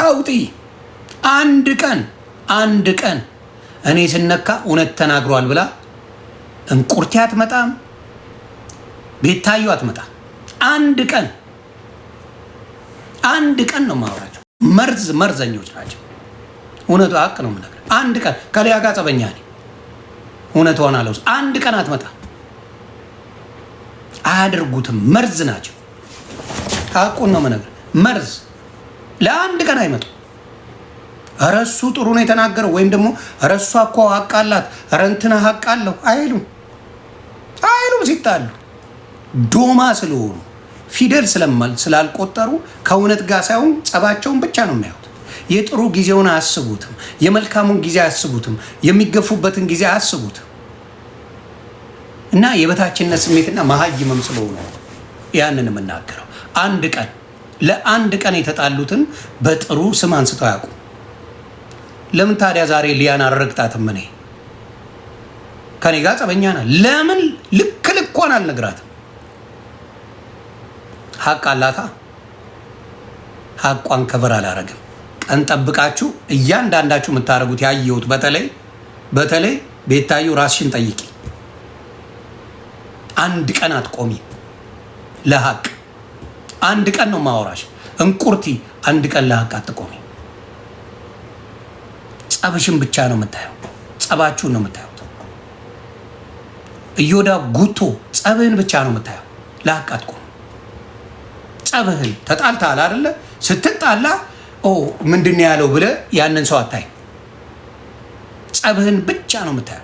ቀውጢ አንድ ቀን እኔ ስነካ እውነት ተናግሯል ብላ እንቁርቴ አትመጣም፣ ቤታዩ አትመጣም። አንድ ቀን ነው ማውራቸው። መርዘኞች ናቸው። እውነቱ ሀቅ ነው የምነግርህ። አንድ ቀን ከሊያ ጋር ጸበኛ ነኝ። እውነቷን አለው። አንድ ቀን አትመጣም። አያደርጉትም። መርዝ ናቸው። ሀቁን ነው የምነግርህ። መርዝ ለአንድ ቀን አይመጡም። ኧረ እሱ ጥሩ ነው የተናገረው ወይም ደግሞ ኧረ እሷ እኮ ሀቅ አላት፣ ኧረ እንትና ሀቅ አለው አይሉም። ሲጣሉ ዶማ ስለሆኑ ፊደል ስላልቆጠሩ ከእውነት ጋር ሳይሆን ጸባቸውን ብቻ ነው የሚያዩት። የጥሩ ጊዜውን አያስቡትም። የመልካሙን ጊዜ አያስቡትም። የሚገፉበትን ጊዜ አያስቡትም። እና የበታችነት ስሜትና መሀይምም ስለሆኑ ያንን የምናገረው ለአንድ ቀን የተጣሉትን በጥሩ ስም አንስተው ያውቁ። ለምን ታዲያ ዛሬ ሊያን አልረግጣትም? እኔ ከኔ ጋር ጸበኛ ናት። ለምን ልኳን አልነግራትም? ሀቅ አላታ። ሀቋን ከበር አላረግም። ቀን ጠብቃችሁ እያንዳንዳችሁ የምታደርጉት ያየሁት። በተለይ ቤታዩ ራስሽን ጠይቂ። አንድ ቀን አትቆሚ ለሀቅ። አንድ ቀን ነው ማወራሽ። እንቁርቲ አንድ ቀን ለሀቅ አትቆሚ። ጸብሽን ብቻ ነው የምታየው። ጸባችሁን ነው የምታዩት። እዮዳ ጉቶ ጸብህን ብቻ ነው የምታየው። ለሀቅ አትቆሚ። ጸብህን ተጣልተሃል አይደለ? ስትጣላ ምንድን ነው ያለው ብለህ ያንን ሰው አታይ። ጸብህን ብቻ ነው የምታየው።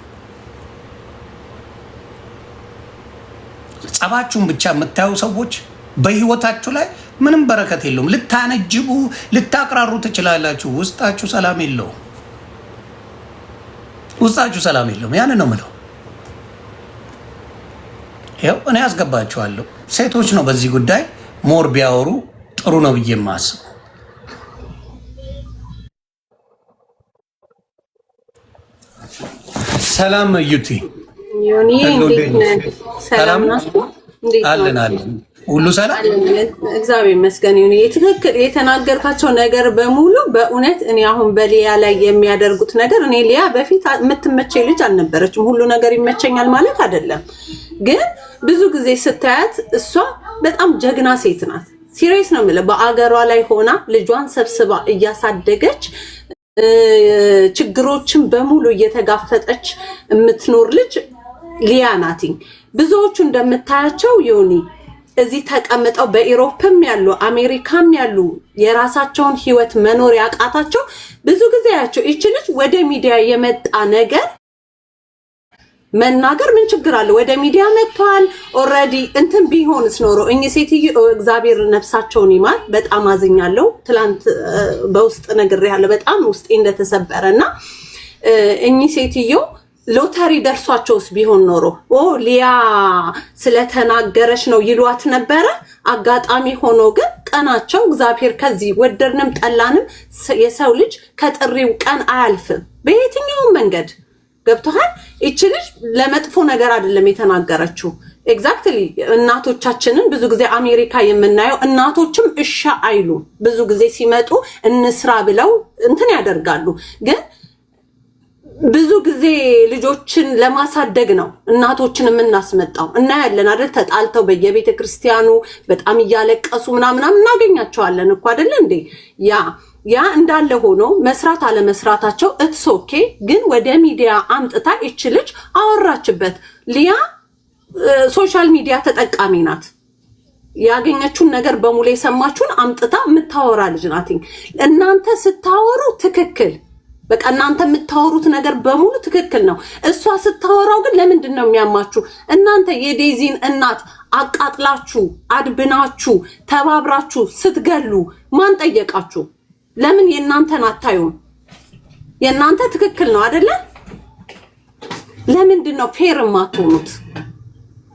ጸባችሁን ብቻ የምታዩ ሰዎች በህይወታችሁ ላይ ምንም በረከት የለውም። ልታነጅቡ ልታቅራሩ ትችላላችሁ። ውስጣችሁ ሰላም የለውም። ያንን ነው የምለው። ይኸው እኔ ያስገባችኋለሁ። ሴቶች ነው በዚህ ጉዳይ ሞር ቢያወሩ ጥሩ ነው ብዬ የማስበው። ሰላም ዩቲ ሰላም አለን። ሁሉ ሰላም እግዚአብሔር ይመስገን። ትክክል የተናገርካቸው ነገር በሙሉ በእውነት እኔ አሁን በሊያ ላይ የሚያደርጉት ነገር እኔ ሊያ በፊት የምትመቸኝ ልጅ አልነበረችም። ሁሉ ነገር ይመቸኛል ማለት አይደለም፣ ግን ብዙ ጊዜ ስታያት እሷ በጣም ጀግና ሴት ናት። ሲሪየስ ነው የምልህ። በአገሯ ላይ ሆና ልጇን ሰብስባ እያሳደገች ችግሮችን በሙሉ እየተጋፈጠች የምትኖር ልጅ ሊያ ናትኝ። ብዙዎቹ እንደምታያቸው ዮኒ እዚህ ተቀምጠው በኢሮፕም ያሉ አሜሪካም ያሉ የራሳቸውን ህይወት መኖር ያቃታቸው ብዙ ጊዜ ያቸው እቺ ልጅ ወደ ሚዲያ የመጣ ነገር መናገር ምን ችግር አለ? ወደ ሚዲያ መጥቷል ኦሬዲ። እንትን ቢሆንስ ኖሮ እኚህ ሴትዮ እግዚአብሔር ነፍሳቸውን ይማር፣ በጣም አዝኛለሁ። ትላንት በውስጥ ነግሬያለሁ በጣም ውስጤ እንደተሰበረና እኚህ ሴትዮ ሎተሪ ደርሷቸውስ ቢሆን ኖሮ ሊያ ስለተናገረች ነው ይሏት ነበረ። አጋጣሚ ሆኖ ግን ቀናቸው እግዚአብሔር ከዚህ ወደድንም ጠላንም የሰው ልጅ ከጥሪው ቀን አያልፍም በየትኛውም መንገድ። ገብቶሃል? እቺ ልጅ ለመጥፎ ነገር አይደለም የተናገረችው። ኤግዛክትሊ እናቶቻችንን ብዙ ጊዜ አሜሪካ የምናየው እናቶችም እሺ አይሉ ብዙ ጊዜ ሲመጡ እንስራ ብለው እንትን ያደርጋሉ። ግን ብዙ ጊዜ ልጆችን ለማሳደግ ነው እናቶችን የምናስመጣው። እናያለን አይደል? ተጣልተው በየቤተ ክርስቲያኑ በጣም እያለቀሱ ምናምን እናገኛቸዋለን እኮ አይደል እንዴ? ያ እንዳለ ሆኖ መስራት አለ መስራታቸው ኢትስ ኦኬ። ግን ወደ ሚዲያ አምጥታ እቺ ልጅ አወራችበት። ሊያ ሶሻል ሚዲያ ተጠቃሚ ናት። ያገኘችውን ነገር በሙሉ የሰማችሁን አምጥታ የምታወራ ልጅ ናት። እናንተ ስታወሩ ትክክል፣ በቃ እናንተ የምታወሩት ነገር በሙሉ ትክክል ነው። እሷ ስታወራው ግን ለምንድን ነው የሚያማችሁ? እናንተ የዴዚን እናት አቃጥላችሁ አድብናችሁ ተባብራችሁ ስትገሉ ማን ጠየቃችሁ? ለምን የእናንተን አታዩም? የእናንተ ትክክል ነው አይደለ? ለምንድን ነው ፌር የማትሆኑት?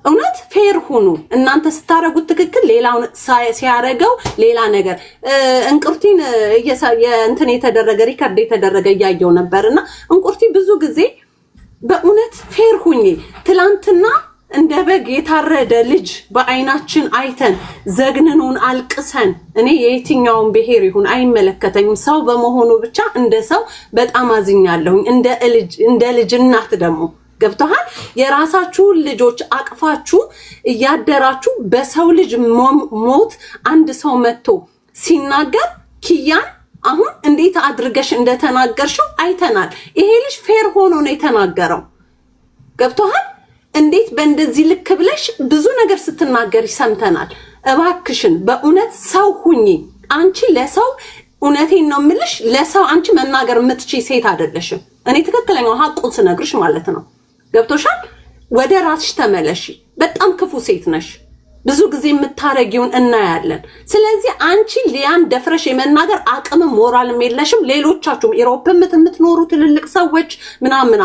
እውነት ፌር ሁኑ። እናንተ ስታረጉት ትክክል፣ ሌላው ሲያረገው ሌላ ነገር። እንቁርቲን እንትን የተደረገ ሪከርድ የተደረገ ያያየው ነበርና እንቁርቲ ብዙ ጊዜ በእውነት ፌር ሁኚ። ትላንትና እንደ በግ የታረደ ልጅ በአይናችን አይተን ዘግንኑን አልቅሰን፣ እኔ የየትኛውን ብሔር ይሁን አይመለከተኝም፣ ሰው በመሆኑ ብቻ እንደ ሰው በጣም አዝኛለሁኝ። እንደ ልጅ እናት ደግሞ ገብተሃል። የራሳችሁን ልጆች አቅፋችሁ እያደራችሁ በሰው ልጅ ሞት አንድ ሰው መጥቶ ሲናገር ኪያን አሁን እንዴት አድርገሽ እንደተናገርሽው አይተናል። ይሄ ልጅ ፌር ሆኖ ነው የተናገረው። ገብተሃል። እንዴት በእንደዚህ ልክ ብለሽ ብዙ ነገር ስትናገሪ ሰምተናል። እባክሽን በእውነት ሰው ሁኚ። አንቺ ለሰው እውነቴን ነው የምልሽ፣ ለሰው አንቺ መናገር የምትችይ ሴት አይደለሽም። እኔ ትክክለኛው ሀቁን ስነግርሽ ማለት ነው። ገብቶሻል። ወደ ራስሽ ተመለሺ። በጣም ክፉ ሴት ነሽ። ብዙ ጊዜ የምታረጊውን እናያለን። ስለዚህ አንቺ ሊያን ደፍረሽ የመናገር አቅምም ሞራልም የለሽም። ሌሎቻችሁም ኢሮፕ የምትኖሩ ትልልቅ ሰዎች ምናምን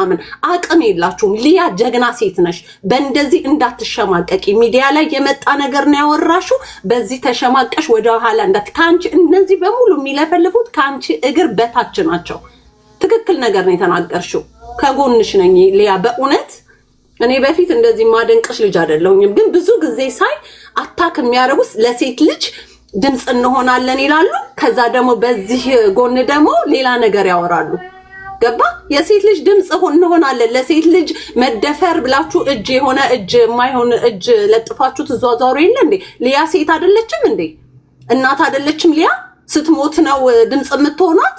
አቅም የላችሁም። ሊያ ጀግና ሴት ነሽ። በእንደዚህ እንዳትሸማቀቂ። ሚዲያ ላይ የመጣ ነገር ነው ያወራሽው። በዚህ ተሸማቀሽ ወደ ኋላ ከአንቺ እነዚህ በሙሉ የሚለፈልፉት ከአንቺ እግር በታች ናቸው። ትክክል ነገር ነው የተናገርሽው። ከጎንሽ ነኝ ሊያ በእውነት። እኔ በፊት እንደዚህ ማደንቅሽ ልጅ አይደለሁኝም፣ ግን ብዙ ጊዜ ሳይ አታክ የሚያደርጉት ለሴት ልጅ ድምፅ እንሆናለን ይላሉ። ከዛ ደግሞ በዚህ ጎን ደግሞ ሌላ ነገር ያወራሉ። ገባ? የሴት ልጅ ድምፅ እንሆናለን፣ ለሴት ልጅ መደፈር ብላችሁ እጅ የሆነ እጅ የማይሆን እጅ ለጥፋችሁ ትዟዟሩ የለ እንዴ? ሊያ ሴት አይደለችም እንዴ? እናት አይደለችም ሊያ? ስትሞት ነው ድምፅ የምትሆኗት።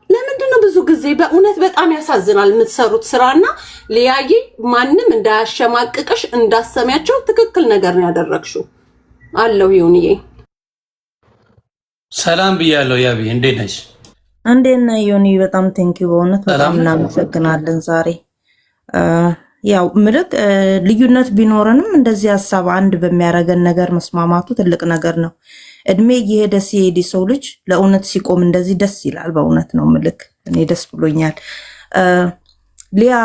ለምንድን ነው ብዙ ጊዜ በእውነት በጣም ያሳዝናል የምትሰሩት ስራና። ሊያዬ ማንም እንዳያሸማቅቅሽ እንዳሰሚያቸው ትክክል ነገር ነው ያደረግሽው። አለው ይሁንዬ። ሰላም ብያለሁ። ያቢ እንዴት ነሽ? እንዴት ነህ ዮኒ? በጣም ቴንኪው በእውነት በጣም እናመሰግናለን። ዛሬ ያው ምልክ ልዩነት ቢኖረንም እንደዚህ ሀሳብ አንድ በሚያደርገን ነገር መስማማቱ ትልቅ ነገር ነው። እድሜ እየሄደ ሲሄድ ሰው ልጅ ለእውነት ሲቆም እንደዚህ ደስ ይላል። በእውነት ነው ምልክ እኔ ደስ ብሎኛል። ሊያ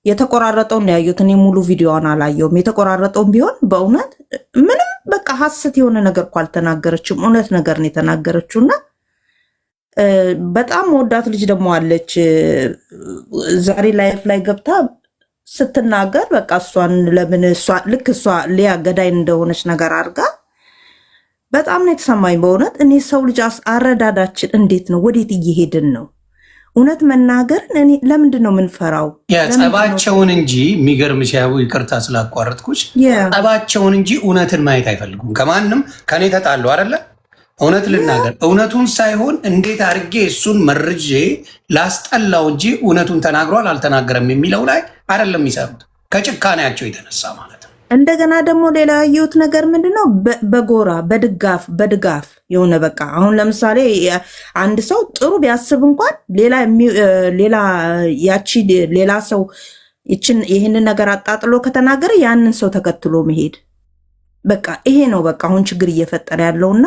የተቆራረጠውን ያዩት፣ እኔ ሙሉ ቪዲዮዋን አላየውም። የተቆራረጠውን ቢሆን በእውነት ምንም በቃ ሀሰት የሆነ ነገር እኮ አልተናገረችም። እውነት ነገር ነው የተናገረችው። እና በጣም ወዳት ልጅ ደግሞ አለች ዛሬ ላይፍ ላይ ገብታ ስትናገር በቃ እሷን ለምን ልክ እሷ ሊያ ገዳይ እንደሆነች ነገር አድርጋ በጣም ነው የተሰማኝ በእውነት። እኔ ሰው ልጅ አረዳዳችን እንዴት ነው? ወዴት እየሄድን ነው? እውነት መናገርን እኔ ለምንድን ነው የምንፈራው? ጸባቸውን እንጂ የሚገርምሽ ያቡ ይቅርታ ስላቋረጥኩሽ፣ ጸባቸውን እንጂ እውነትን ማየት አይፈልጉም። ከማንም ከኔ ተጣሉ አይደለ? እውነት ልናገር፣ እውነቱን ሳይሆን እንዴት አድርጌ እሱን መርጄ ላስጠላው እንጂ እውነቱን ተናግሯል አልተናገረም የሚለው ላይ አይደለም የሚሰሩት፣ ከጭካኔያቸው የተነሳ ማለት ነው። እንደገና ደግሞ ሌላ ያየሁት ነገር ምንድነው? በጎራ በድጋፍ የሆነ በቃ አሁን ለምሳሌ አንድ ሰው ጥሩ ቢያስብ እንኳን ሌላ ሰው ይህንን ነገር አጣጥሎ ከተናገረ ያንን ሰው ተከትሎ መሄድ በቃ ይሄ ነው በቃ አሁን ችግር እየፈጠረ ያለውና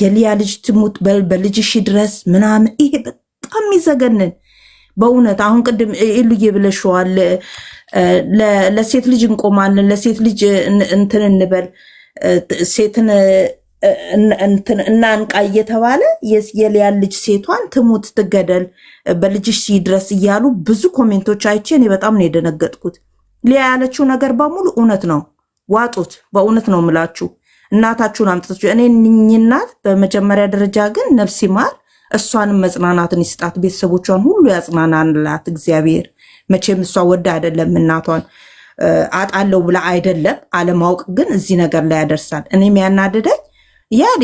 የሊያ ልጅ ትሙት በልጅሽ ድረስ ምናምን ይሄ በጣም የሚዘገንን በእውነት። አሁን ቅድም ኢሉዬ ብለሽዋል፣ ለሴት ልጅ እንቆማለን፣ ለሴት ልጅ እንትን እንበል፣ ሴትን እናንቃ እየተባለ የሊያ ልጅ ሴቷን ትሙት ትገደል በልጅሽ ድረስ እያሉ ብዙ ኮሜንቶች አይቼ እኔ በጣም ነው የደነገጥኩት። ሊያ ያለችው ነገር በሙሉ እውነት ነው። ዋጡት። በእውነት ነው የምላችሁ። እናታችሁን አምጥታችሁ እኔ እናት በመጀመሪያ ደረጃ ግን ነፍስ ይማር፣ እሷንም መጽናናትን ይስጣት፣ ቤተሰቦቿን ሁሉ ያጽናናላት እግዚአብሔር። መቼም እሷ ወዳ አይደለም እናቷን አጣለው ብላ አይደለም፣ አለማወቅ ግን እዚህ ነገር ላይ ያደርሳል። እኔም ያናደደኝ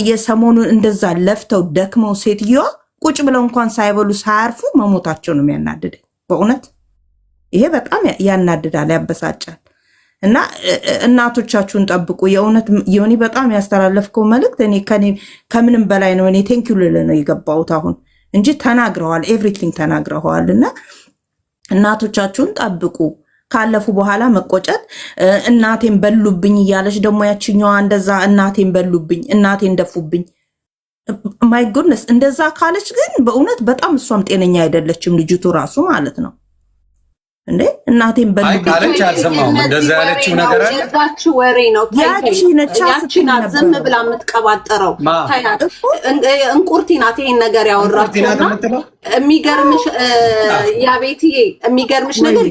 የሰሞኑን እንደዛ ለፍተው ደክመው ሴትዮዋ ቁጭ ብለው እንኳን ሳይበሉ ሳያርፉ መሞታቸው ነው የሚያናደደኝ በእውነት። ይሄ በጣም ያናድዳል፣ ያበሳጫል። እና እናቶቻችሁን ጠብቁ። የእውነት ዮኒ በጣም ያስተላለፍከው መልእክት እኔ ከምንም በላይ ነው። እኔ ቴንኪው ልል ነው የገባሁት አሁን እንጂ ተናግረዋል፣ ኤቭሪቲንግ ተናግረዋል። እና እናቶቻችሁን ጠብቁ። ካለፉ በኋላ መቆጨት እናቴን በሉብኝ እያለች ደግሞ ያችኛዋ እንደዛ እናቴን በሉብኝ፣ እናቴን ደፉብኝ። ማይ ጉድነስ እንደዛ ካለች ግን በእውነት በጣም እሷም ጤነኛ አይደለችም ልጅቱ ራሱ ማለት ነው። እንዴ እናቴን ካለች አልሰማሁም። እንደዛ ያለችው ነገር አለ። ያቺ ወሬ ነው። ያቺ ናት ዝም ብላ የምትቀባጠረው። እንቁርቲ ናት ይሄን ነገር ያወራችው። የሚገርምሽ ያቤትዬ የሚገርምሽ ነገር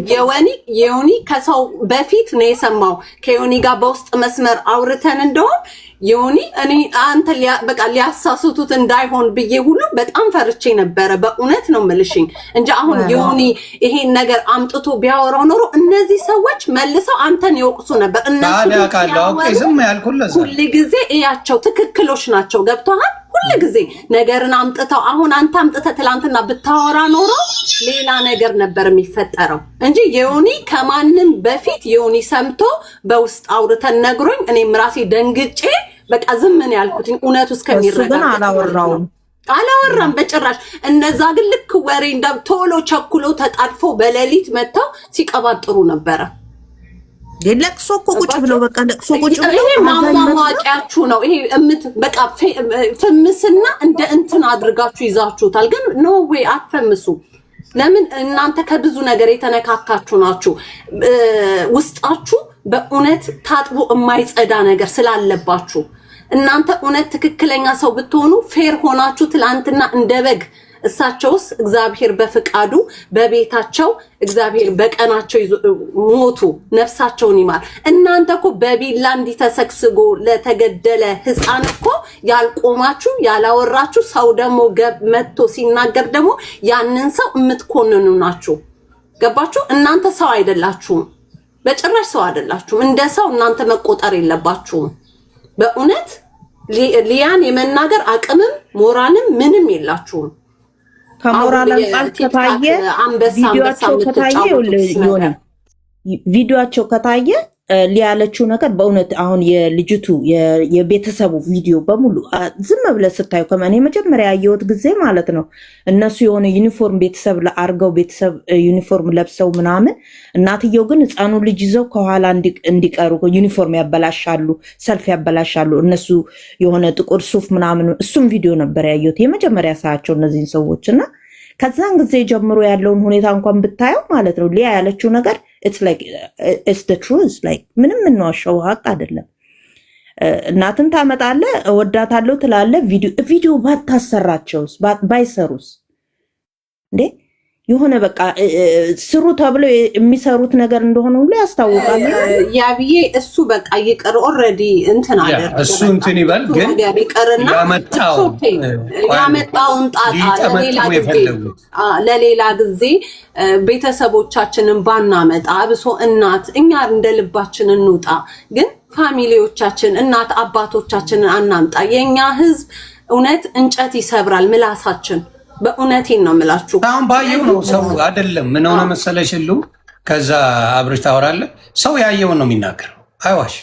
የዮኒ ከሰው በፊት ነው የሰማው። ከዮኒ ጋር በውስጥ መስመር አውርተን እንደሆን ዮኒ እኔ አንተ በቃ ሊያሳስቱት እንዳይሆን ብዬ ሁሉ በጣም ፈርቼ ነበረ። በእውነት ነው የምልሽኝ እንጂ አሁን ዮኒ ይሄን ነገር አምጥቶ ቢያወራው ኖሮ እነዚህ ሰዎች መልሰው አንተን ይወቅሱ ነበር። እነሱ ሁሉ ጊዜ እያቸው ትክክሎች ናቸው። ገብቶሃል? ሁሉ ጊዜ ነገርን አምጥተው አሁን አንተ አምጥተህ ትላንትና ብታወራ ኖሮ ሌላ ነገር ነበር የሚፈጠረው እንጂ ዮኒ ከማንም በፊት ዮኒ ሰምቶ በውስጥ አውርተን ነግሮኝ እኔም ራሴ ደንግጬ በቃ ዝም ምን ያልኩትኝ እውነቱ እስከሚረጋገጥ አላወራም በጭራሽ። እነዛ ግን ልክ ወሬ እንደ ቶሎ ቸኩሎ ተጣድፎ በሌሊት መጥተው ሲቀባጥሩ ነበረ። ለቅሶ እኮ ቁጭ ብለው በቃ ለቅሶ ቁጭ ብለው ማሟቂያችሁ ነው ይሄ በቃ ፍምስና እንደ እንትን አድርጋችሁ ይዛችሁታል። ግን ኖ ዌይ አትፈምሱ። ለምን እናንተ ከብዙ ነገር የተነካካችሁ ናችሁ። ውስጣችሁ በእውነት ታጥቦ የማይጸዳ ነገር ስላለባችሁ እናንተ እውነት ትክክለኛ ሰው ብትሆኑ ፌር ሆናችሁ ትላንትና እንደ በግ እሳቸውስ እግዚአብሔር በፍቃዱ በቤታቸው እግዚአብሔር በቀናቸው ሞቱ፣ ነፍሳቸውን ይማር። እናንተ እኮ በቢላ እንዲተሰክስጎ ለተገደለ ህፃን እኮ ያልቆማችሁ ያላወራችሁ ሰው ደግሞ መጥቶ ሲናገር ደግሞ ያንን ሰው የምትኮንኑ ናችሁ። ገባችሁ? እናንተ ሰው አይደላችሁም፣ በጭራሽ ሰው አይደላችሁም። እንደ ሰው እናንተ መቆጠር የለባችሁም። በእውነት ሊያን የመናገር አቅምም ሞራልም ምንም የላችሁም። ከሞራል አንጻር ከታየ ቪዲዮአቸው ከታየ ሊያለችው ነገር በእውነት አሁን የልጅቱ የቤተሰቡ ቪዲዮ በሙሉ ዝም ብለህ ስታዩ ከማን የመጀመሪያ ያየሁት ጊዜ ማለት ነው እነሱ የሆነ ዩኒፎርም ቤተሰብ አርገው ቤተሰብ ዩኒፎርም ለብሰው ምናምን እናትየው ግን ህፃኑ ልጅ ይዘው ከኋላ እንዲቀሩ ዩኒፎርም ያበላሻሉ፣ ሰልፍ ያበላሻሉ። እነሱ የሆነ ጥቁር ሱፍ ምናምን እሱም ቪዲዮ ነበር ያየሁት የመጀመሪያ ሰዓቸው እነዚህን ሰዎች እና ከዛን ጊዜ ጀምሮ ያለውን ሁኔታ እንኳን ብታየው ማለት ነው ሊያ ያለችው ነገር it's the truth like ምንም እንዋሻው ሀቅ አይደለም። እናትን ታመጣለ እወዳታለሁ ትላለ ቪዲዮ ባታሰራቸውስ ባይሰሩስ እንዴ የሆነ በቃ ስሩ ተብሎ የሚሰሩት ነገር እንደሆነ ሁሉ ያስታውቃል። ያብዬ እሱ በቃ ይቅር ኦሬዲ እንትን አለ እሱ እንትን ይበል ግን ያመጣውን ጣጣ ለሌላ ጊዜ ቤተሰቦቻችንን ባናመጣ አብሶ እናት እኛ እንደልባችን እንውጣ። ግን ፋሚሊዎቻችን እናት አባቶቻችንን አናምጣ። የኛ ህዝብ እውነት እንጨት ይሰብራል ምላሳችን። በእውነቴን ነው የምላችሁ። አሁን ባየው ነው ሰው አይደለም ምን ሆነ መሰለሽ ሁሉ ከዛ አብርሽ ታወራለህ ሰው ያየውን ነው የሚናገረው። አይዋሽ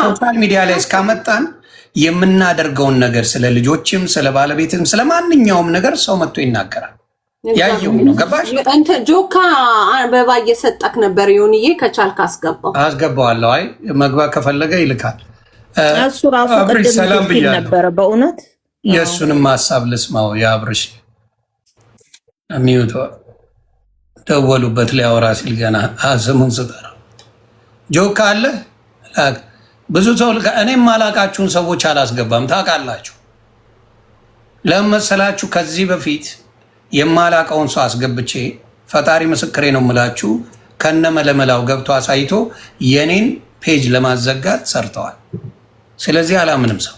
ሶሻል ሚዲያ ላይ እስካመጣን የምናደርገውን ነገር ስለ ልጆችም ስለ ባለቤትም ስለ ማንኛውም ነገር ሰው መጥቶ ይናገራል። ያየው ነው ገባሽ? አንተ ጆካ አበባ እየሰጠክ ነበር ዮኒዬ ከቻልክ አስገባዋለሁ። አይ መግባት ከፈለገ ይልካል። እሱ ራሱ ቀደም ሲል ነበር በእውነት የእሱንም ሀሳብ ልስማው የአብርሽ ሚዩት ደወሉበት ሊያወራ ሲል ገና ስሙን ስጠራ ጆካ አለ ብዙ ሰው እኔም ማላቃችሁን ሰዎች አላስገባም። ታውቃላችሁ ለመሰላችሁ ከዚህ በፊት የማላቀውን ሰው አስገብቼ ፈጣሪ ምስክሬ ነው የምላችሁ ከነመለመላው ገብቶ አሳይቶ የኔን ፔጅ ለማዘጋት ሰርተዋል። ስለዚህ አላምንም ሰው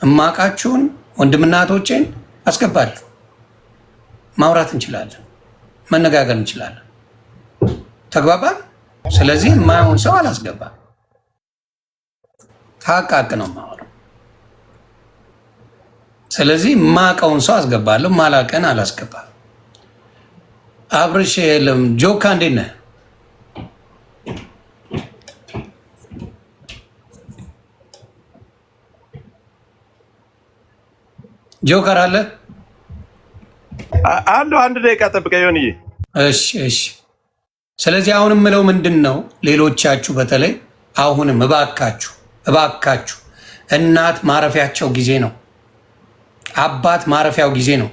እማቃችሁን ወንድምናቶቼን አስገባለሁ። ማውራት እንችላለን፣ መነጋገር እንችላለን። ተግባባን? ስለዚህ የማይሆን ሰው አላስገባም። ታቃቅ ነው ማወራው። ስለዚህ ማቀውን ሰው አስገባለሁ፣ ማላቀን አላስገባም። አብርሽ የለም ጆካ እንዴት ነህ? ጆከር አለ አሉ። አንድ ደቂቃ ጠብቀኝ ሆንዬ። እሺ። ስለዚህ አሁን የምለው ምንድን ነው ሌሎቻችሁ በተለይ አሁንም እባካችሁ እናት ማረፊያቸው ጊዜ ነው። አባት ማረፊያው ጊዜ ነው።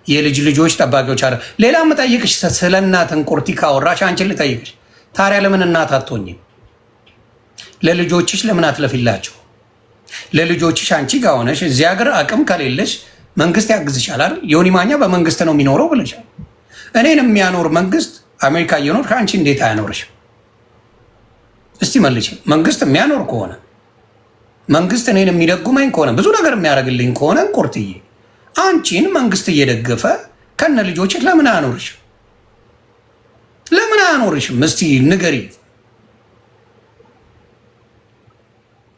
የልጅ ልጆች ጠባቂዎች አለ። ሌላ የምጠይቅሽ ስለ እናት እንቁርቲ ካወራሽ አንቺን ልጠይቅሽ፣ ታዲያ ለምን እናት አትሆኝም? ለልጆችሽ ለምን አትለፊላቸው? ለልጆችሽ አንቺ ጋር ሆነሽ እዚህ ሀገር አቅም ከሌለሽ መንግስት ያግዝሻል አይደል? ዮኒ ማኛ በመንግስት ነው የሚኖረው ብለሻል። እኔን የሚያኖር መንግስት አሜሪካ እየኖር ከአንቺ እንዴት አያኖርሽም? እስቲ መልሽ። መንግስት የሚያኖር ከሆነ መንግስት እኔን የሚደጉመኝ ከሆነ ብዙ ነገር የሚያደርግልኝ ከሆነ እንቁርትዬ አንቺን መንግስት እየደገፈ ከነ ልጆችሽ ለምን አያኖርሽም? ለምን አያኖርሽም? እስቲ ንገሪ።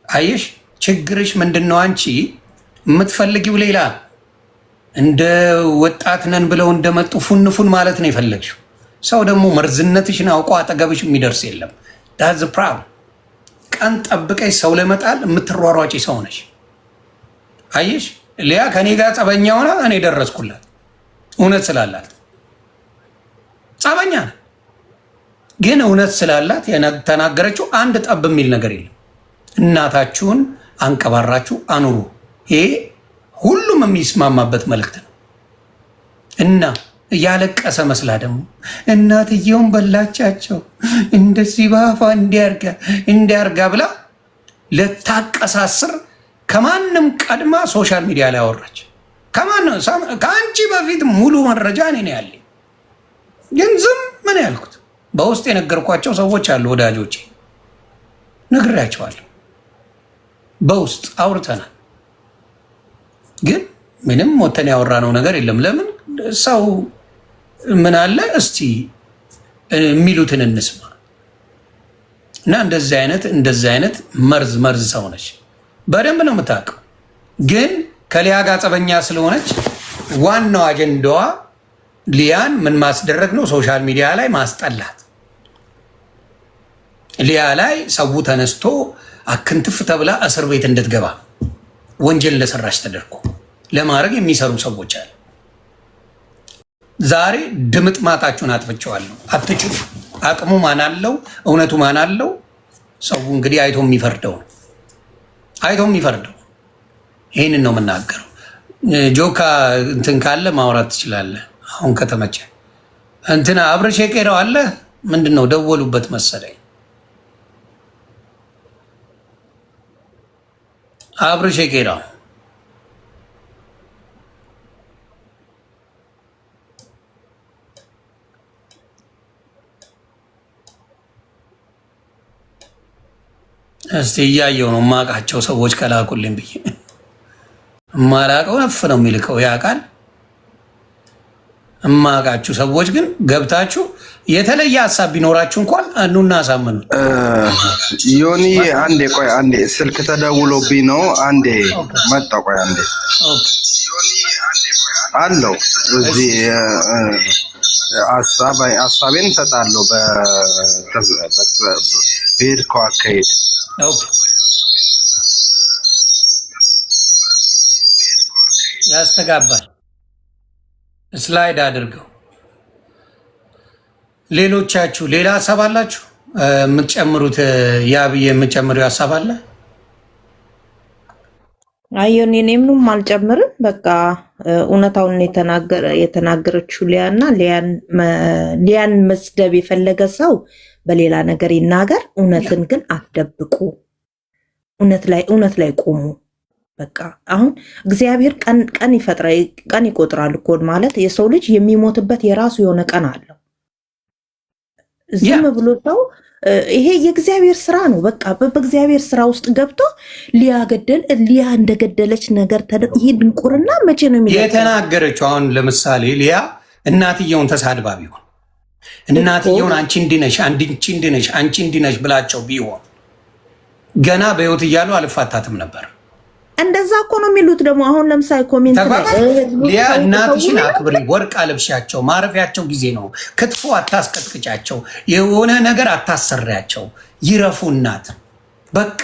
አየሽ ችግርሽ ምንድን ነው? አንቺ የምትፈልጊው ሌላ፣ እንደ ወጣት ነን ብለው እንደመጡ ፉንፉን ማለት ነው የፈለግሽው። ሰው ደግሞ መርዝነትሽን አውቆ አጠገብሽ የሚደርስ የለም። ዳዝ ፕራብለም። ቀን ጠብቀሽ ሰው ለመጣል የምትሯሯጪ ሰው ነሽ። አየሽ ሊያ ከኔ ጋር ጸበኛ ሆና እኔ ደረስኩላት። እውነት ስላላት ጸበኛ ነው፣ ግን እውነት ስላላት ተናገረችው። አንድ ጠብ የሚል ነገር የለም። እናታችሁን አንቀባራችሁ አኑሩ። ይሄ ሁሉም የሚስማማበት መልእክት ነው። እና እያለቀሰ መስላ ደግሞ እናትየውን በላቻቸው እንደዚህ ባፋ እንዲያርጋ ብላ ልታቀሳስር ከማንም ቀድማ ሶሻል ሚዲያ ላይ አወራች። ከአንቺ በፊት ሙሉ መረጃ እኔ ነው ያለኝ፣ ግን ዝም ምን ያልኩት በውስጥ የነገርኳቸው ሰዎች አሉ፣ ወዳጆቼ ነግሬያቸዋለሁ። በውስጥ አውርተናል፣ ግን ምንም ሞተን ያወራነው ነገር የለም። ለምን ሰው ምን አለ እስቲ የሚሉትን እንስማ። እና እንደዚህ አይነት መርዝ ሰው ነች፣ በደንብ ነው የምታውቀው። ግን ከሊያ ጋር ጸበኛ ስለሆነች ዋናው አጀንዳዋ ሊያን ምን ማስደረግ ነው? ሶሻል ሚዲያ ላይ ማስጠላት። ሊያ ላይ ሰው ተነስቶ አክንትፍ ተብላ እስር ቤት እንድትገባ ወንጀል እንደሰራች ተደርጎ ለማድረግ የሚሰሩ ሰዎች አሉ። ዛሬ ድምጥ ማጣችሁን አጥፍቼዋለሁ። አትችሉ። አቅሙ ማን አለው? እውነቱ ማን አለው? ሰው እንግዲህ አይቶ የሚፈርደው ይህንን ነው የምናገረው። ጆካ እንትን ካለ ማውራት ትችላለህ። አሁን ከተመቸ እንትና አብረሽ የቄራው አለ ምንድን ነው ደወሉበት መሰለኝ። አብረሽ የቄራው እስቲ እያየው ነው። የማውቃቸው ሰዎች ከላኩልኝ ብዬ የማላውቀው ነፍ ነው የሚልከው ያውቃል። የማውቃችሁ ሰዎች ግን ገብታችሁ የተለየ ሀሳብ ቢኖራችሁ እንኳን እኑና አሳምኑ። ዮኒ አንዴ ቆይ፣ አንዴ ስልክ ተደውሎብኝ ነው። አንዴ መጣ። ቆይ አንዴ አለው እዚህ ሀሳቤን እሰጣለሁ በሄድከው አካሄድ ያስተጋባል። ስላይድ አድርገው። ሌሎቻችሁ ሌላ ሀሳብ አላችሁ የምትጨምሩት? ያብዬ የምትጨምሪው ሀሳብ አለ? አየን እኔ ምንም አልጨምርም። በቃ እውነታውን የተናገረችው ሊያና ሊያን መስደብ የፈለገ ሰው በሌላ ነገር ይናገር። እውነትን ግን አትደብቁ። እውነት ላይ ቆሙ። በቃ አሁን እግዚአብሔር ቀን ይፈጥራል፣ ቀን ይቆጥራል እኮ ማለት የሰው ልጅ የሚሞትበት የራሱ የሆነ ቀን አለው። ዝም ብሎ ሰው ይሄ የእግዚአብሔር ስራ ነው። በቃ በእግዚአብሔር ስራ ውስጥ ገብቶ ሊያ እንደገደለች ነገር ይሄ ድንቁርና መቼ ነው የተናገረችው? አሁን ለምሳሌ ሊያ እናትየውን ተሳድባ ቢሆን እናትየውን አንቺ እንዲነሽ አንቺ እንዲነሽ ብላቸው ቢሆን ገና በህይወት እያሉ አልፋታትም ነበር። እንደዛ እኮ ነው የሚሉት። ደግሞ አሁን ለምሳሌ ኮሜንት ሊያ እናትሽን አክብሪ፣ ወርቅ አለብሻቸው፣ ማረፊያቸው ጊዜ ነው፣ ክትፎ አታስቀጥቅጫቸው፣ የሆነ ነገር አታሰሪያቸው፣ ይረፉ እናት በቃ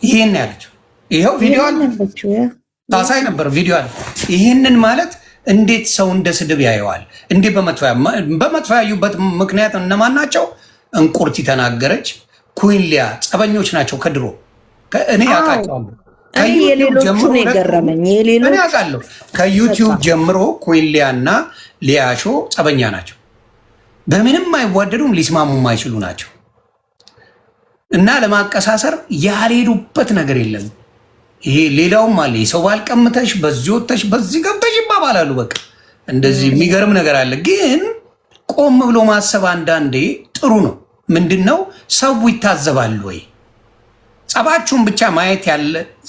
ይሄን ያለችው። ይኸው ቪዲዮ አለ ታሳይ ነበር ቪዲዮ አለ። ይህንን ማለት እንዴት ሰው እንደ ስድብ ያየዋል? እንዴት በመጥፎ ያዩበት ምክንያት እነማን ናቸው? እንቁርቲ ተናገረች። ኩዊን ሊያ ጸበኞች ናቸው ከድሮ እኔ ያውቃቸዋለሁ። የሌሎቹ ነው የገረመኝ። የሌሎቹ እኔ አውቃለሁ ከዩቲዩብ ጀምሮ ኩዊሊያና ሊያሾ ጸበኛ ናቸው። በምንም አይዋደዱም፣ ሊስማሙ የማይችሉ ናቸው። እና ለማቀሳሰር ያልሄዱበት ነገር የለም። ይሄ ሌላውም አለ። የሰው ባል ቀምተሽ በዚህ ወጥተሽ በዚህ ገብተሽ ይባባላሉ። በቃ እንደዚህ የሚገርም ነገር አለ። ግን ቆም ብሎ ማሰብ አንዳንዴ ጥሩ ነው። ምንድነው ሰው ይታዘባል ወይ? ጸባችሁን ብቻ ማየት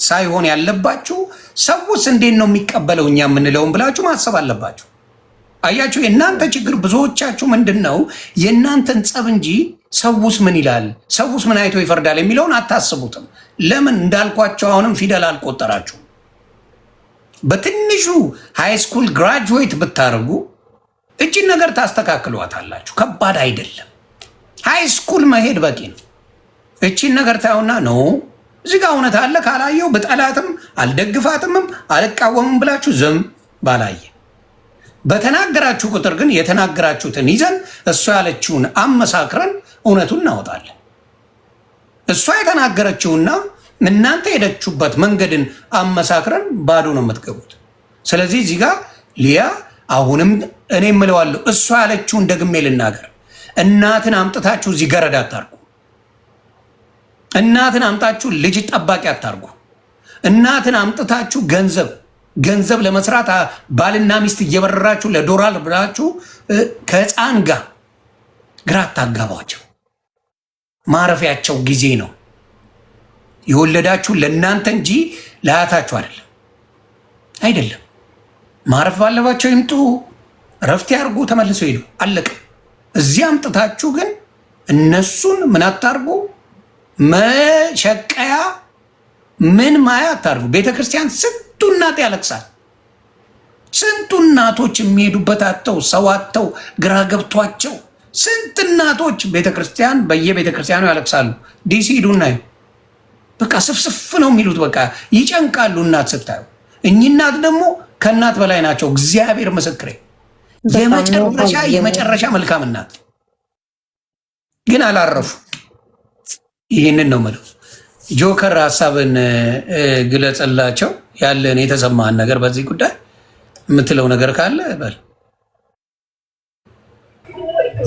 ሳይሆን ያለባችሁ ሰውስ እንዴት ነው የሚቀበለው እኛ የምንለውን ብላችሁ ማሰብ አለባችሁ። አያችሁ፣ የእናንተ ችግር ብዙዎቻችሁ ምንድነው የእናንተን ጸብ እንጂ ሰውስ ምን ይላል፣ ሰውስ ምን አይቶ ይፈርዳል የሚለውን አታስቡትም። ለምን እንዳልኳቸው አሁንም ፊደል አልቆጠራችሁ። በትንሹ ሃይስኩል ግራጁዌት ብታደርጉ እጅን ነገር ታስተካክሏታላችሁ። ከባድ አይደለም። ሃይስኩል መሄድ በቂ ነው። እቺን ነገር ታዩና ነው እዚህ ጋር እውነት አለ ካላየው በጠላትም አልደግፋትምም አልቃወምም ብላችሁ ዝም ባላየ በተናገራችሁ ቁጥር ግን የተናገራችሁትን ይዘን እሷ ያለችውን አመሳክረን እውነቱን እናወጣለን። እሷ የተናገረችውና እናንተ ሄደችሁበት መንገድን አመሳክረን ባዶ ነው የምትገቡት። ስለዚህ እዚህ ጋር ሊያ አሁንም እኔ እምለዋለሁ እሷ ያለችውን ደግሜ ልናገር። እናትን አምጥታችሁ እዚህ ገረድ አታርጉ። እናትን አምጣችሁ ልጅ ጠባቂ አታርጉ። እናትን አምጥታችሁ ገንዘብ ለመስራት ባልና ሚስት እየበረራችሁ ለዶላር ብላችሁ ከህፃን ጋር ግራ አታጋቧቸው። ማረፊያቸው ጊዜ ነው። የወለዳችሁ ለእናንተ እንጂ ለአያታችሁ አይደለም። ማረፍ ባለባቸው ይምጡ፣ ረፍት ያርጉ፣ ተመልሰው ሄዱ። አለቀ። እዚህ አምጥታችሁ ግን እነሱን ምን አታርጉ? መሸቀያ ምን ማያ አታርጉ። ቤተክርስቲያን ስንቱ እናት ያለቅሳል። ስንቱ እናቶች የሚሄዱበት አጥተው ሰው አጥተው ግራ ገብቷቸው ስንት እናቶች ቤተክርስቲያን በየቤተክርስቲያኑ ያለቅሳሉ። ዲሲ ሂዱና በቃ ስፍስፍ ነው የሚሉት። በቃ ይጨንቃሉ እናት ስታዩ። እኚህ እናት ደግሞ ከእናት በላይ ናቸው። እግዚአብሔር ምስክሬ፣ የመጨረሻ መልካም እናት ግን አላረፉ። ይህንን ነው የምለው። ጆከር ሀሳብን ግለጽላቸው። ያለን የተሰማህን ነገር በዚህ ጉዳይ የምትለው ነገር ካለ በል።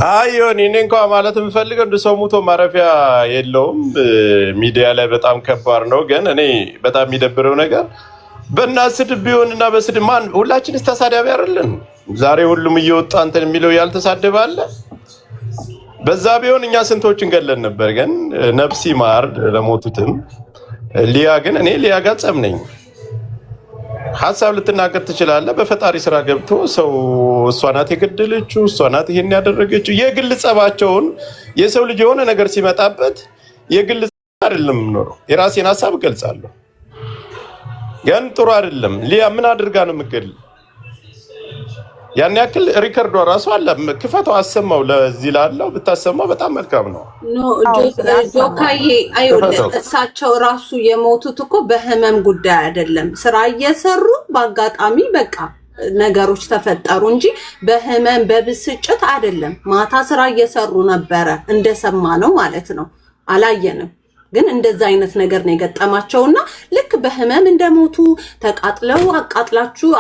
አዮን እኔ እንኳ ማለት የምፈልገው እንደ ሰው ሙቶ ማረፊያ የለውም። ሚዲያ ላይ በጣም ከባድ ነው። ግን እኔ በጣም የሚደብረው ነገር በእናት ስድብ ቢሆንና በስድብ ማን ሁላችንስ ተሳዳቢ አይደለን? ዛሬ ሁሉም እየወጣ እንትን የሚለው ያልተሳደበ አለ። በዛ ቢሆን እኛ ስንቶችን ገለን ነበር። ግን ነፍሲ ማር ለሞቱትም። ሊያ ግን እኔ ሊያ ጋር ጸብ ነኝ። ሀሳብ ልትናገር ትችላለህ። በፈጣሪ ስራ ገብቶ ሰው እሷ ናት የገደለችው፣ እሷ ናት ይሄን ያደረገችው። የግል ጸባቸውን የሰው ልጅ የሆነ ነገር ሲመጣበት የግል አይደለም ኖረው የራሴን ሀሳብ እገልጻለሁ። ግን ጥሩ አይደለም። ሊያ ምን አድርጋ ነው የምገል? ያን ያክል ሪከርዷ ራሱ አለ። ክፈተው አሰማው። ለዚህ ላለው ብታሰማው በጣም መልካም ነው። ጆካዬ እሳቸው ራሱ የሞቱት እኮ በህመም ጉዳይ አይደለም። ስራ እየሰሩ በአጋጣሚ በቃ ነገሮች ተፈጠሩ እንጂ በህመም በብስጭት አይደለም። ማታ ስራ እየሰሩ ነበረ እንደሰማ ነው ማለት ነው። አላየንም ግን እንደዛ አይነት ነገር ነው የገጠማቸውና ልክ በህመም እንደሞቱ ተቃጥለው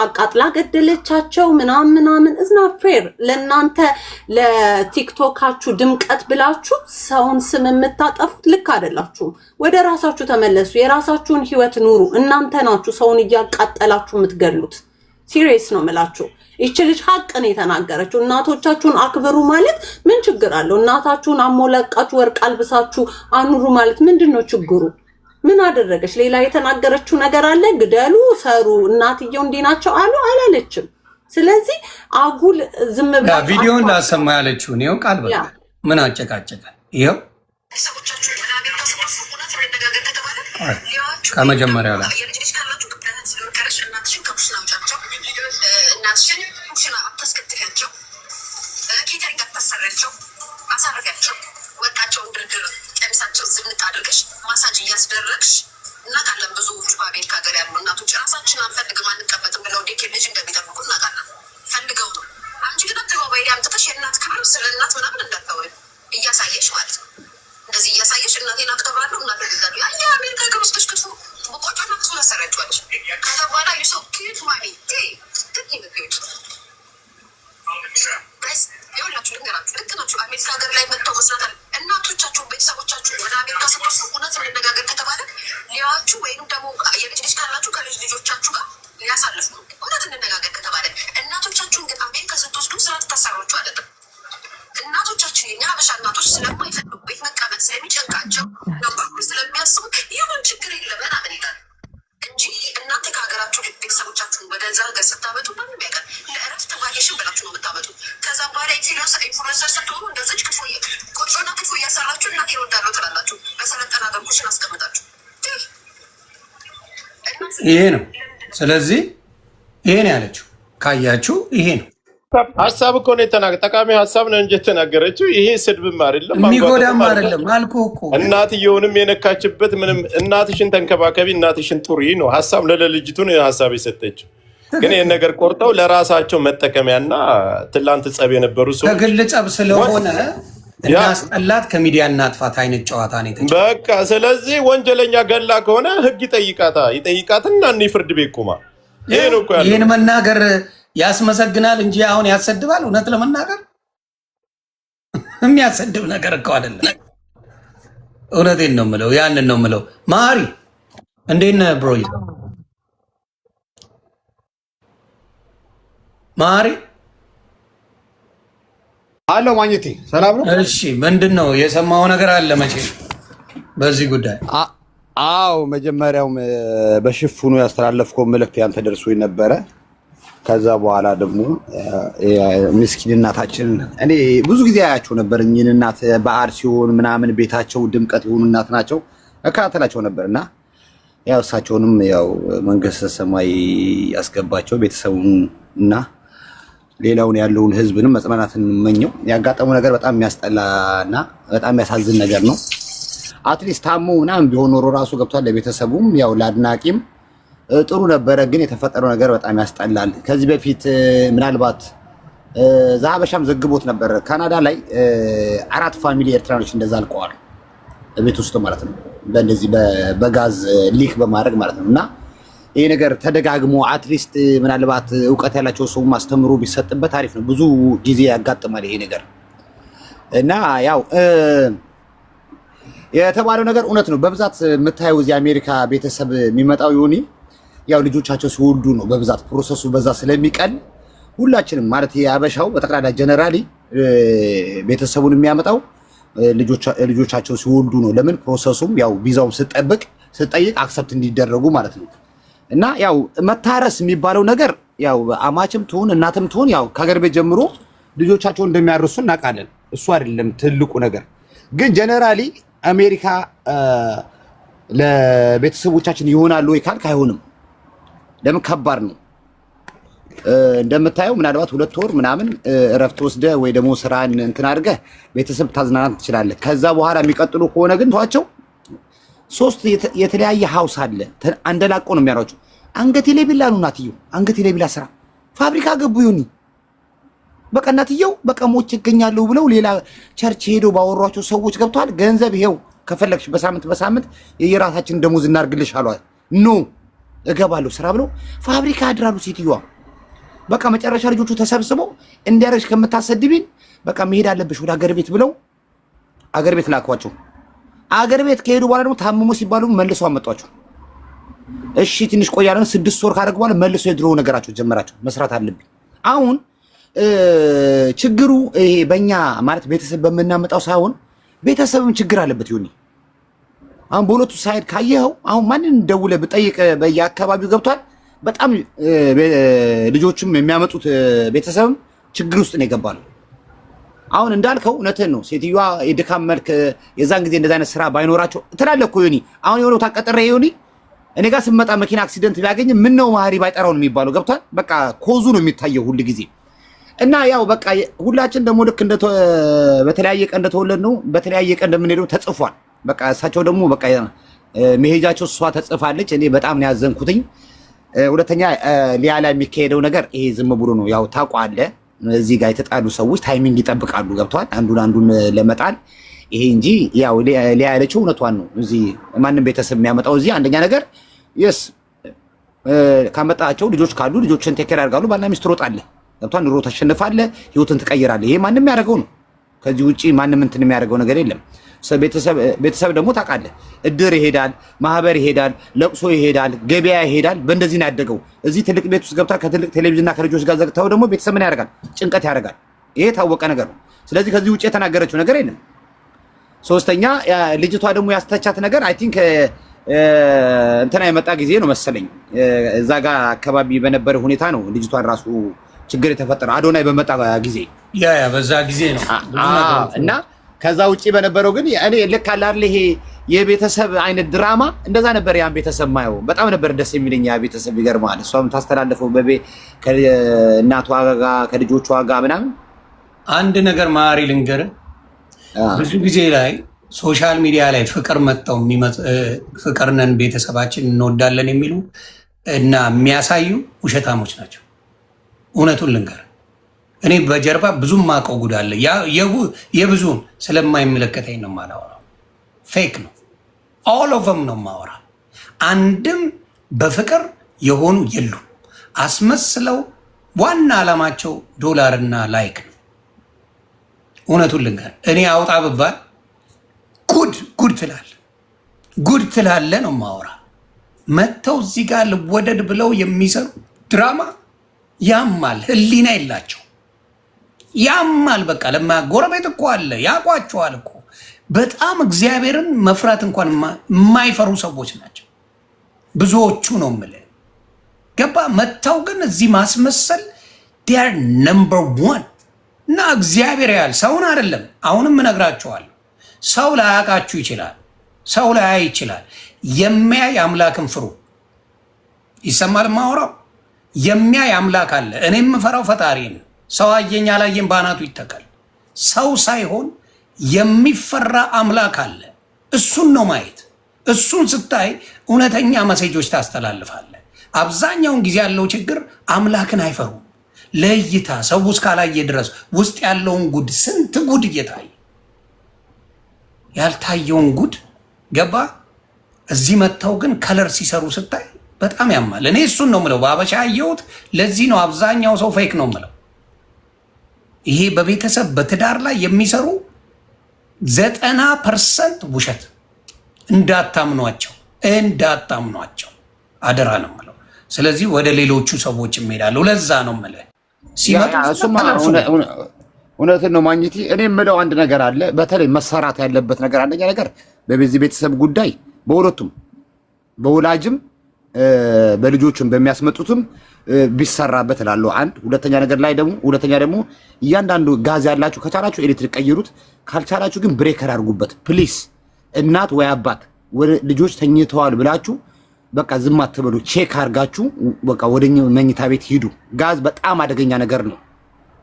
አቃጥላ ገደለቻቸው ምናምን እዝና ፌር። ለእናንተ ለቲክቶካችሁ ድምቀት ብላችሁ ሰውን ስም የምታጠፉት ልክ አይደላችሁም። ወደ ራሳችሁ ተመለሱ። የራሳችሁን ህይወት ኑሩ። እናንተ ናችሁ ሰውን እያቃጠላችሁ የምትገሉት። ሲሪየስ ነው የምላችሁ። ይቺ ልጅ ሀቅ ነው የተናገረችው። እናቶቻችሁን አክብሩ ማለት ምን ችግር አለው? እናታችሁን አሞላቃችሁ ወርቅ አልብሳችሁ አኑሩ ማለት ምንድነው ችግሩ? ምን አደረገች? ሌላ የተናገረችው ነገር አለ? ግደሉ፣ ሰሩ፣ እናትየው እንዲህ ናቸው አሉ አላለችም። ስለዚህ አጉል ዝም ብላ ቪዲዮን ላሰማ ያለችው ነው ቃል በቃ ምን አጨቃጨቀን? ይሄው ከመጀመሪያው ላይ ማሳጅ እያስደረግሽ እናውቃለን። ብዙዎቹ በአሜሪካ ሀገር ያሉ እናቶች ራሳችን አንፈልግም አንቀበጥም ብለው ዴኬር ልጅ እንደሚጠብቁ እናውቃለን። ፈልገው ነው። አንቺ ግን አደባባይ ላይ አምጥተሽ የእናት ክብር ስለ እናት ምናምን እንዳታወሪ እያሳየሽ ማለት ነው። እንደዚህ እያሳየሽ እናቴን አከብራለሁ እናቴ ይላሉ። ያ የአሜሪካ ሀገር ውስጥ ክትፎ በቆጮና ክትፎ ቲዩት ማሚ ይኸውላችሁ ልንገራችሁ፣ ልክ ናችሁ። አሜሪካ ሀገር ላይ መጥተው መስራት አለ። እናቶቻችሁ ቤተሰቦቻችሁ ወደ አሜሪካ ስትወስዱ እውነት እንነጋገር ከተባለ ሊያችሁ ወይም ደግሞ የልጅ ልጅ ካላችሁ ከልጅ ልጆቻችሁ ጋር ሊያሳልፉ ነው። እውነት እንነጋገር ከተባለ እናቶቻችሁን ግን አሜሪካ ስትወስዱ ስራ ትታሰሯችሁ አይደለም። እናቶቻችን የኛ ሀበሻ እናቶች ስለማይፈልጉ ቤት መቀመጥ ስለሚጨንቃቸው ስለሚያስቡ ይሁን ችግር የለም ምናምን ይላል እንጂ እናንተ ከሀገራችሁ ቤተሰቦቻችሁን ወደዛ ሀገር ስታመጡ ማንም ያውቃል። ለእረፍት ቫኬሽን ብላችሁ ነው የምታመጡ። ከዛ በኋላ ኢንፍሉዌንሰር ስትሆኑ እንደዚች ቆጮና ክፉ እያሰራችሁ እናቴ እወዳለሁ ትላላችሁ። በሰለጠና ሀገር ኩሽን አስቀምጣችሁ ይሄ ነው። ስለዚህ ይሄ ነው ያለችው። ካያችሁ ይሄ ነው ሀሳብ እኮ ነው ጠቃሚ ሀሳብ ነው እንጂ የተናገረችው ይሄ ስድብም አይደለም፣ የሚጎዳም አይደለም። አልኩህ እኮ እናትየውንም የነካችበት ምንም እናትሽን ተንከባከቢ፣ እናትሽን ጡሪ ነው ሀሳብ ለልጅቱ ነው ሀሳብ የሰጠችው። ግን ይህን ነገር ቆርጠው ለራሳቸው መጠቀሚያና ትላንት ጸብ የነበሩ ሰዎች ከግል ጸብ ስለሆነ እናስጠላት ከሚዲያ እናጥፋት አይነት ጨዋታ ነው በቃ። ስለዚህ ወንጀለኛ ገላ ከሆነ ህግ ይጠይቃትና እኔ ፍርድ ቤት ቁማ። ይሄ ነው እኮ ያለው። ይሄን መናገር ያስመሰግናል እንጂ አሁን ያሰድባል። እውነት ለመናገር የሚያሰድብ ነገር እኮ አይደለም። እውነቴን ነው የምለው፣ ያንን ነው የምለው። ማሪ እንዴት ነህ ብሮይ? ማሪ አሎ ማግኘቴ ሰላም ነው? እሺ ምንድን ነው የሰማው ነገር አለ መቼ በዚህ ጉዳይ? አዎ መጀመሪያውም በሽፉኑ ያስተላለፍከው መልእክት ያንተ ደርሶኝ ነበረ። ከዛ በኋላ ደግሞ ምስኪን እናታችን እኔ ብዙ ጊዜ አያቸው ነበር። እኚህን እናት በዓል ሲሆን ምናምን ቤታቸው ድምቀት የሆኑ እናት ናቸው፣ እከታተላቸው ነበርና ያው እሳቸውንም ያው መንግስተ ሰማይ ያስገባቸው ቤተሰቡን እና ሌላውን ያለውን ህዝብንም መጽናናትን እንመኘው። ያጋጠመው ነገር በጣም የሚያስጠላና በጣም የሚያሳዝን ነገር ነው። አትሊስት ታሞ ምናምን ቢሆን ኖሮ ራሱ ገብቷል። ለቤተሰቡም ያው ለአድናቂም ጥሩ ነበረ። ግን የተፈጠረው ነገር በጣም ያስጠላል። ከዚህ በፊት ምናልባት ዛሀበሻም ዘግቦት ነበር። ካናዳ ላይ 4 ፋሚሊ ኤርትራኖች እንደዛ አልቀዋል ቤት ውስጥ ማለት ነው። በእንደዚህ በጋዝ ሊክ በማድረግ ማለት ነው። እና ይሄ ነገር ተደጋግሞ አትሊስት ምናልባት እውቀት ያላቸው ሰው ማስተምሮ ቢሰጥበት አሪፍ ነው። ብዙ ጊዜ ያጋጥማል ይሄ ነገር እና ያው የተባለው ነገር እውነት ነው። በብዛት የምታየው እዚህ አሜሪካ ቤተሰብ የሚመጣው ዮኒ ያው ልጆቻቸው ሲወልዱ ነው በብዛት ፕሮሰሱ በዛ ስለሚቀል ሁላችንም ማለት የአበሻው በጠቅላላ ጀነራሊ ቤተሰቡን የሚያመጣው ልጆቻቸው ሲወልዱ ነው። ለምን ፕሮሰሱም ያው ቪዛውም ስጠይቅ አክሰፕት እንዲደረጉ ማለት ነው። እና ያው መታረስ የሚባለው ነገር ያው አማችም ትሁን እናትም ትሁን ያው ከሀገር ቤት ጀምሮ ልጆቻቸውን እንደሚያርሱ እናውቃለን። እሱ አይደለም ትልቁ ነገር። ግን ጀነራሊ አሜሪካ ለቤተሰቦቻችን ይሆናሉ ወይ ካልክ አይሆንም። ለምን ከባድ ነው። እንደምታየው ምናልባት 2 ወር ምናምን እረፍት ወስደ ወይ ደግሞ ስራን እንትን አድርገህ ቤተሰብ ታዝናናት ትችላለህ። ከዛ በኋላ የሚቀጥሉ ከሆነ ግን ተዋቸው። 3 የተለያየ ሀውስ አለ። አንደላቆ ነው የሚያሯቸው። አንገቴ ላይ ቢላ ነው እናትየው፣ አንገቴ ላይ ቢላ ስራ ፋብሪካ ገቡ ዮኒ በቃ እናትየው በቃ ሞች ይገኛሉ ብለው ሌላ ቸርች ሄዶ ባወሯቸው ሰዎች ገብቷል። ገንዘብ ይሄው ከፈለግሽ በሳምንት የየራሳችን ደሞዝ እናርግልሽ አሏል። ኖ እገባለሁ ስራ ብለው ፋብሪካ አድራሉ ሴትዮዋ። በቃ መጨረሻ ልጆቹ ተሰብስበው እንዲያረሽ ከምታሰድቢን በቃ መሄድ አለብሽ ወደ አገር ቤት ብለው አገር ቤት ላኳቸው። አገር ቤት ከሄዱ በኋላ ደግሞ ታምሞ ሲባሉ መልሰው አመጧቸው። እሺ ትንሽ ቆያለን 6 ወር ካደረጉ በኋላ መልሰው የድሮ ነገራቸው ጀመራቸው። መስራት አለብኝ አሁን ችግሩ ይሄ በእኛ ማለት ቤተሰብ በምናመጣው ሳይሆን ቤተሰብም ችግር አለበት ዮኒ። አሁን በሁለቱ ሳይድ ካየኸው አሁን ማንን ደውለህ ብጠይቅ በየአካባቢው ገብቷል። በጣም ልጆችም የሚያመጡት ቤተሰብም ችግር ውስጥ ነው የገባለው። አሁን እንዳልከው እውነትህን ነው። ሴትዮዋ የድካም መልክ የዛን ጊዜ እንደዛ አይነት ስራ ባይኖራቸው ትላለህ እኮ ዮኒ። አሁን የሆነው ታቀጠረ ዮኒ እኔ ጋር ስመጣ መኪና አክሲደንት ቢያገኝ ምን ነው ማህሪ ባይጠራው ነው የሚባለው። ገብቷል። በቃ ኮዙ ነው የሚታየው ሁሉ ጊዜ እና ያው በቃ ሁላችን ደግሞ ልክ በተለያየ ቀን እንደተወለድ ነው በተለያየ ቀን እንደምንሄደው ተጽፏል። በቃ እሳቸው ደግሞ በቃ መሄጃቸው እሷ ተጽፋለች። እኔ በጣም ነው ያዘንኩትኝ። ሁለተኛ ሊያ ላይ የሚካሄደው ነገር ይሄ ዝም ብሎ ነው። ያው ታውቃለህ እዚህ ጋር የተጣሉ ሰዎች ታይሚንግ ይጠብቃሉ። ገብቷል። አንዱን ለመጣል ይሄ እንጂ ያው ሊያ ያለችው እውነቷን ነው። እዚህ ማንም ቤተሰብ የሚያመጣው እዚህ አንደኛ ነገር የስ ካመጣቸው ልጆች ካሉ ልጆችን ቴክ ኬር ያደርጋሉ። ባልና ሚስት ትሮጣለህ፣ ገብቷል። ኑሮ ታሸንፋለህ፣ ህይወትን ትቀይራለህ። ይሄ ማንም ያደርገው ነው። ከዚህ ውጪ ማንም እንትን የሚያደርገው ነገር የለም። ቤተሰብ ደግሞ ታውቃለህ፣ እድር ይሄዳል፣ ማህበር ይሄዳል፣ ለቅሶ ይሄዳል፣ ገበያ ይሄዳል። በእንደዚህ ነው ያደገው። እዚህ ትልቅ ቤት ውስጥ ገብታ ከትልቅ ቴሌቪዥንና ከልጆች ጋር ዘግተው ደግሞ ቤተሰብ ምን ያደርጋል? ጭንቀት ያደርጋል። ይሄ የታወቀ ነገር ነው። ስለዚህ ከዚህ ውጪ የተናገረችው ነገር የለም። ሶስተኛ ልጅቷ ደግሞ ያስተቻት ነገር አይ ቲንክ እንትና የመጣ ጊዜ ነው መሰለኝ፣ እዛ ጋር አካባቢ በነበረ ሁኔታ ነው ልጅቷን ራሱ ችግር የተፈጠረ አዶናይ በመጣ ጊዜ በዛ ጊዜ ነው እና ከዛ ውጪ በነበረው ግን እኔ ልክ አለ አይደል ይሄ የቤተሰብ አይነት ድራማ እንደዛ ነበር። ያን ቤተሰብ ማየው በጣም ነበር ደስ የሚለኝ። ያ ቤተሰብ ይገርማል። እሷም ታስተላልፈው ከእናቷ ጋር ከልጆቿ ጋር ምናምን። አንድ ነገር ማሪ ልንገር፣ ብዙ ጊዜ ላይ ሶሻል ሚዲያ ላይ ፍቅር መጣው ፍቅርነን ቤተሰባችን እንወዳለን የሚሉ እና የሚያሳዩ ውሸታሞች ናቸው። እውነቱን ልንገር፣ እኔ በጀርባ ብዙም ማውቀው ጉድ አለ። የብዙም ስለማይመለከተኝ ነው የማላወራው። ፌክ ነው። ኦል ኦፍ ዘም ነው የማወራ። አንድም በፍቅር የሆኑ የሉም። አስመስለው ዋና ዓላማቸው ዶላርና ላይክ ነው። እውነቱን ልንገር፣ እኔ አውጣ ብባል ጉድ ትላለ ነው የማወራ። መጥተው እዚህ ጋር ልወደድ ብለው የሚሰሩ ድራማ ያማል። ህሊና የላቸው ያማል። በቃ ጎረቤት እኮ አለ ያቋቸዋል እኮ። በጣም እግዚአብሔርን መፍራት እንኳን የማይፈሩ ሰዎች ናቸው ብዙዎቹ ነው የምልህ። ገባ? መጥተው ግን እዚህ ማስመሰል ዴር ነምበር ዋን እና እግዚአብሔር ያህል ሰውን አይደለም። አሁንም እነግራቸዋለሁ፣ ሰው ላያውቃችሁ ይችላል፣ ሰው ላያይ ይችላል። የሚያይ አምላክን ፍሩ። ይሰማል ማወራው። የሚያይ አምላክ አለ። እኔ የምፈራው ፈጣሪ ነው። ሰው አየኝ አላየኝ ባናቱ ይተካል። ሰው ሳይሆን የሚፈራ አምላክ አለ። እሱን ነው ማየት። እሱን ስታይ እውነተኛ መሴጆች ታስተላልፋለህ። አብዛኛውን ጊዜ ያለው ችግር አምላክን አይፈሩም። ለእይታ ሰው እስካላየ ድረስ ውስጥ ያለውን ጉድ፣ ስንት ጉድ እየታየ ያልታየውን ጉድ ገባ። እዚህ መጥተው ግን ከለር ሲሰሩ ስታይ በጣም ያማል። እኔ እሱን ነው ምለው። በአበሻ አየሁት። ለዚህ ነው አብዛኛው ሰው ፌክ ነው ምለው። ይሄ በቤተሰብ በትዳር ላይ የሚሰሩ 90% ውሸት። እንዳታምኗቸው አደራ ነው ምለው። ስለዚህ ወደ ሌሎቹ ሰዎች እሄዳለሁ። ለዛ ነው ምለው ሲመጡ እውነትን ነው ማግኘት። እኔ የምለው አንድ ነገር አለ፣ በተለይ መሰራት ያለበት ነገር። አንደኛ ነገር በዚህ ቤተሰብ ጉዳይ በሁለቱም በወላጅም በልጆችም በሚያስመጡትም ቢሰራበት እላለሁ። አንድ ሁለተኛ ደግሞ እያንዳንዱ ጋዝ ያላችሁ ከቻላችሁ ኤሌክትሪክ ቀይሩት፣ ካልቻላችሁ ግን ብሬከር አድርጉበት ፕሊስ። እናት ወይ አባት ልጆች ተኝተዋል ብላችሁ በቃ ዝም አትበሉ። ቼክ አድርጋችሁ በቃ ወደ መኝታ ቤት ሂዱ። ጋዝ በጣም አደገኛ ነገር ነው።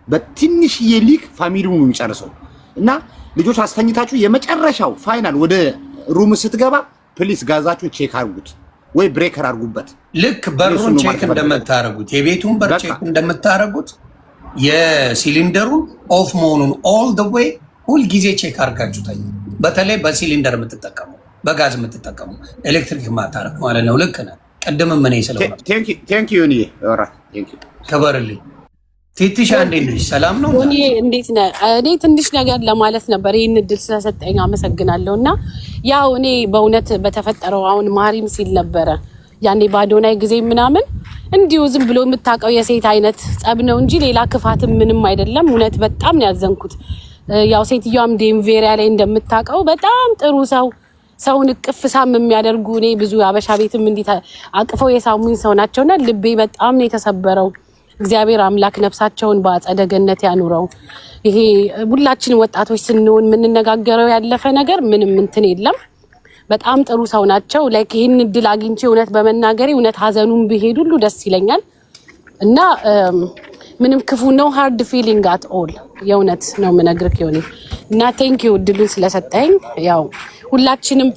በትንሽዬ ሊክ ፋሚሊውን ነው የሚጨርሰው። እና ልጆች አስተኝታችሁ የመጨረሻው ፋይናል ወደ ሩም ስትገባ ፕሊስ ጋዛችሁን ቼክ አድርጉት ወይ ብሬከር አድርጉበት። ልክ በሩን ቼክ እንደምታረጉት የቤቱን በር ቼክ እንደምታረጉት የሲሊንደሩን ኦፍ መሆኑን ኦል ዘ ዌይ ሁል ጊዜ ቼክ አድርጋችሁ ተኙ። በተለይ በሲሊንደር የምትጠቀሙ በጋዝ የምትጠቀሙ ኤሌክትሪክ ማታረግ ማለት ነው። ልክ ነህ። ቅድም ምን ስለሆነ ቴንክ ዩ ኒ ኦራ ቴንክ ዩ ከበርልኝ። ቲቲሻ እንዴት ነሽ? ሰላም ነው? እኔ እንዴት ነህ? እኔ ትንሽ ነገር ለማለት ነበር። ይህን እድል ስለሰጠኝ አመሰግናለሁ። እና ያው እኔ በእውነት በተፈጠረው አሁን ማሪም ሲል ነበረ ያኔ በአዶናይ ጊዜ ምናምን እንዲሁ ዝም ብሎ የምታውቀው የሴት አይነት ጸብ ነው እንጂ ሌላ ክፋትም ምንም አይደለም። እውነት በጣም ነው ያዘንኩት። ያው ሴትዮዋም ዴንቬሪያ ላይ እንደምታውቀው በጣም ጥሩ ሰውን እቅፍ ሳም የሚያደርጉ እኔ ብዙ አበሻ ቤትም እንዲህ አቅፈው የሳሙኝ ሰው ናቸውና ልቤ በጣም ነው የተሰበረው። እግዚአብሔር አምላክ ነፍሳቸውን በአጸደ ገነት ያኑረው። ይሄ ሁላችን ወጣቶች ስንሆን የምንነጋገረው ያለፈ ነገር ምንም እንትን የለም። በጣም ጥሩ ሰው ናቸው። ላይክ ይሄን እድል አግኝቼ እውነት በመናገሬ እውነት ሀዘኑን ቢሄድ ሁሉ ደስ ይለኛል እና ምንም ክፉ ነው ሃርድ ፊሊንግ አት ኦል የእውነት ነው የምነግርህ ይሆን እና ቴንክ ዩ እድሉን ስለሰጠኝ። ያው ሁላችንም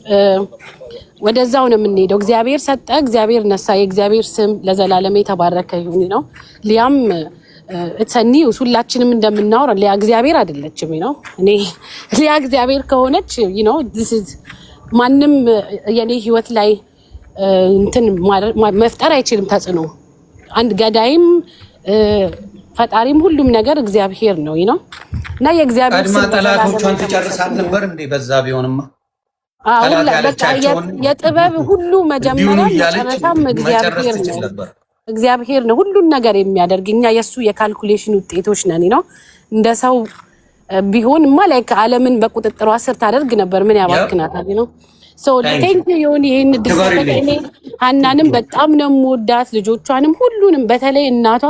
ወደዛው ነው የምንሄደው። እግዚአብሔር ሰጠ፣ እግዚአብሔር ነሳ። የእግዚአብሔር ስም ለዘላለም የተባረከ ይሁን ነው። ሊያም ኒውስ ሁላችንም እንደምናወራ ሊያ እግዚአብሔር አይደለችም ነው። እኔ ሊያ እግዚአብሔር ከሆነች ማንም የኔ ህይወት ላይ እንትን መፍጠር አይችልም ተጽዕኖ። አንድ ገዳይም ፈጣሪም ሁሉም ነገር እግዚአብሔር ነው ነው እና የእግዚአብሔር ቀድማ ጠላቶቿን ትጨርሳል ነበር እንዴ? በዛ ቢሆንማ የጥበብ ሁሉ መጀመሪያ መጨረሻም እግዚአብሔር ነው ሁሉን ነገር የሚያደርግ። እኛ የእሱ የካልኩሌሽን ውጤቶች ነን ነው። እንደ ሰው ቢሆንማ ላይክ ዓለምን በቁጥጥሯ ስር ታደርግ ነበር። ምን ያባክናታል ነው። ቴንክ ዩ ዮኒ ይህን ድስጠቀኔ ሀናንም በጣም ነው የምወዳት፣ ልጆቿንም ሁሉንም። በተለይ እናቷ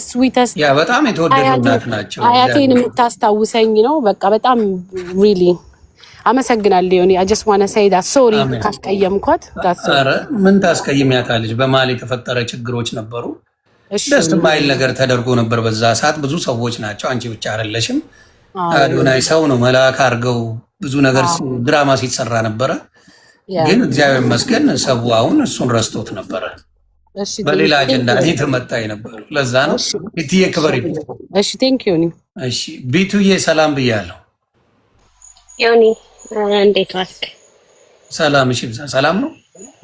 ስዊተስት በጣም የተወደዱ እናት ናቸው። አያቴን የምታስታውሰኝ ነው። በቃ በጣም ሪሊ አመሰግናለሁ ዮኒ። አይ ጀስት ዋና ሴይ ዳት ሶሪ ካስቀየምኳት። ኧረ ምን ታስቀይሚያታለች? በመሀል የተፈጠረ ችግሮች ነበሩ። ደስ የማይል ነገር ተደርጎ ነበር በዛ ሰዓት። ብዙ ሰዎች ናቸው፣ አንቺ ብቻ አይደለሽም። አዶናይ ሰው ነው መልአክ አድርገው ብዙ ነገር ድራማ ሲሰራ ነበረ። ግን እግዚአብሔር ይመስገን ሰው አሁን እሱን ረስቶት ነበረ። በሌላ አጀንዳ የተመጣ ነበር። ለዛ ነው ቢትዬ ክበር ይል። እሺ ቴንክ ዩ ዮኒ። እሺ ቢቱዬ ሰላም ብያለሁ። ዮኒ እንዴት ዋልክ? ሰላም። እሺ ሰላም ነው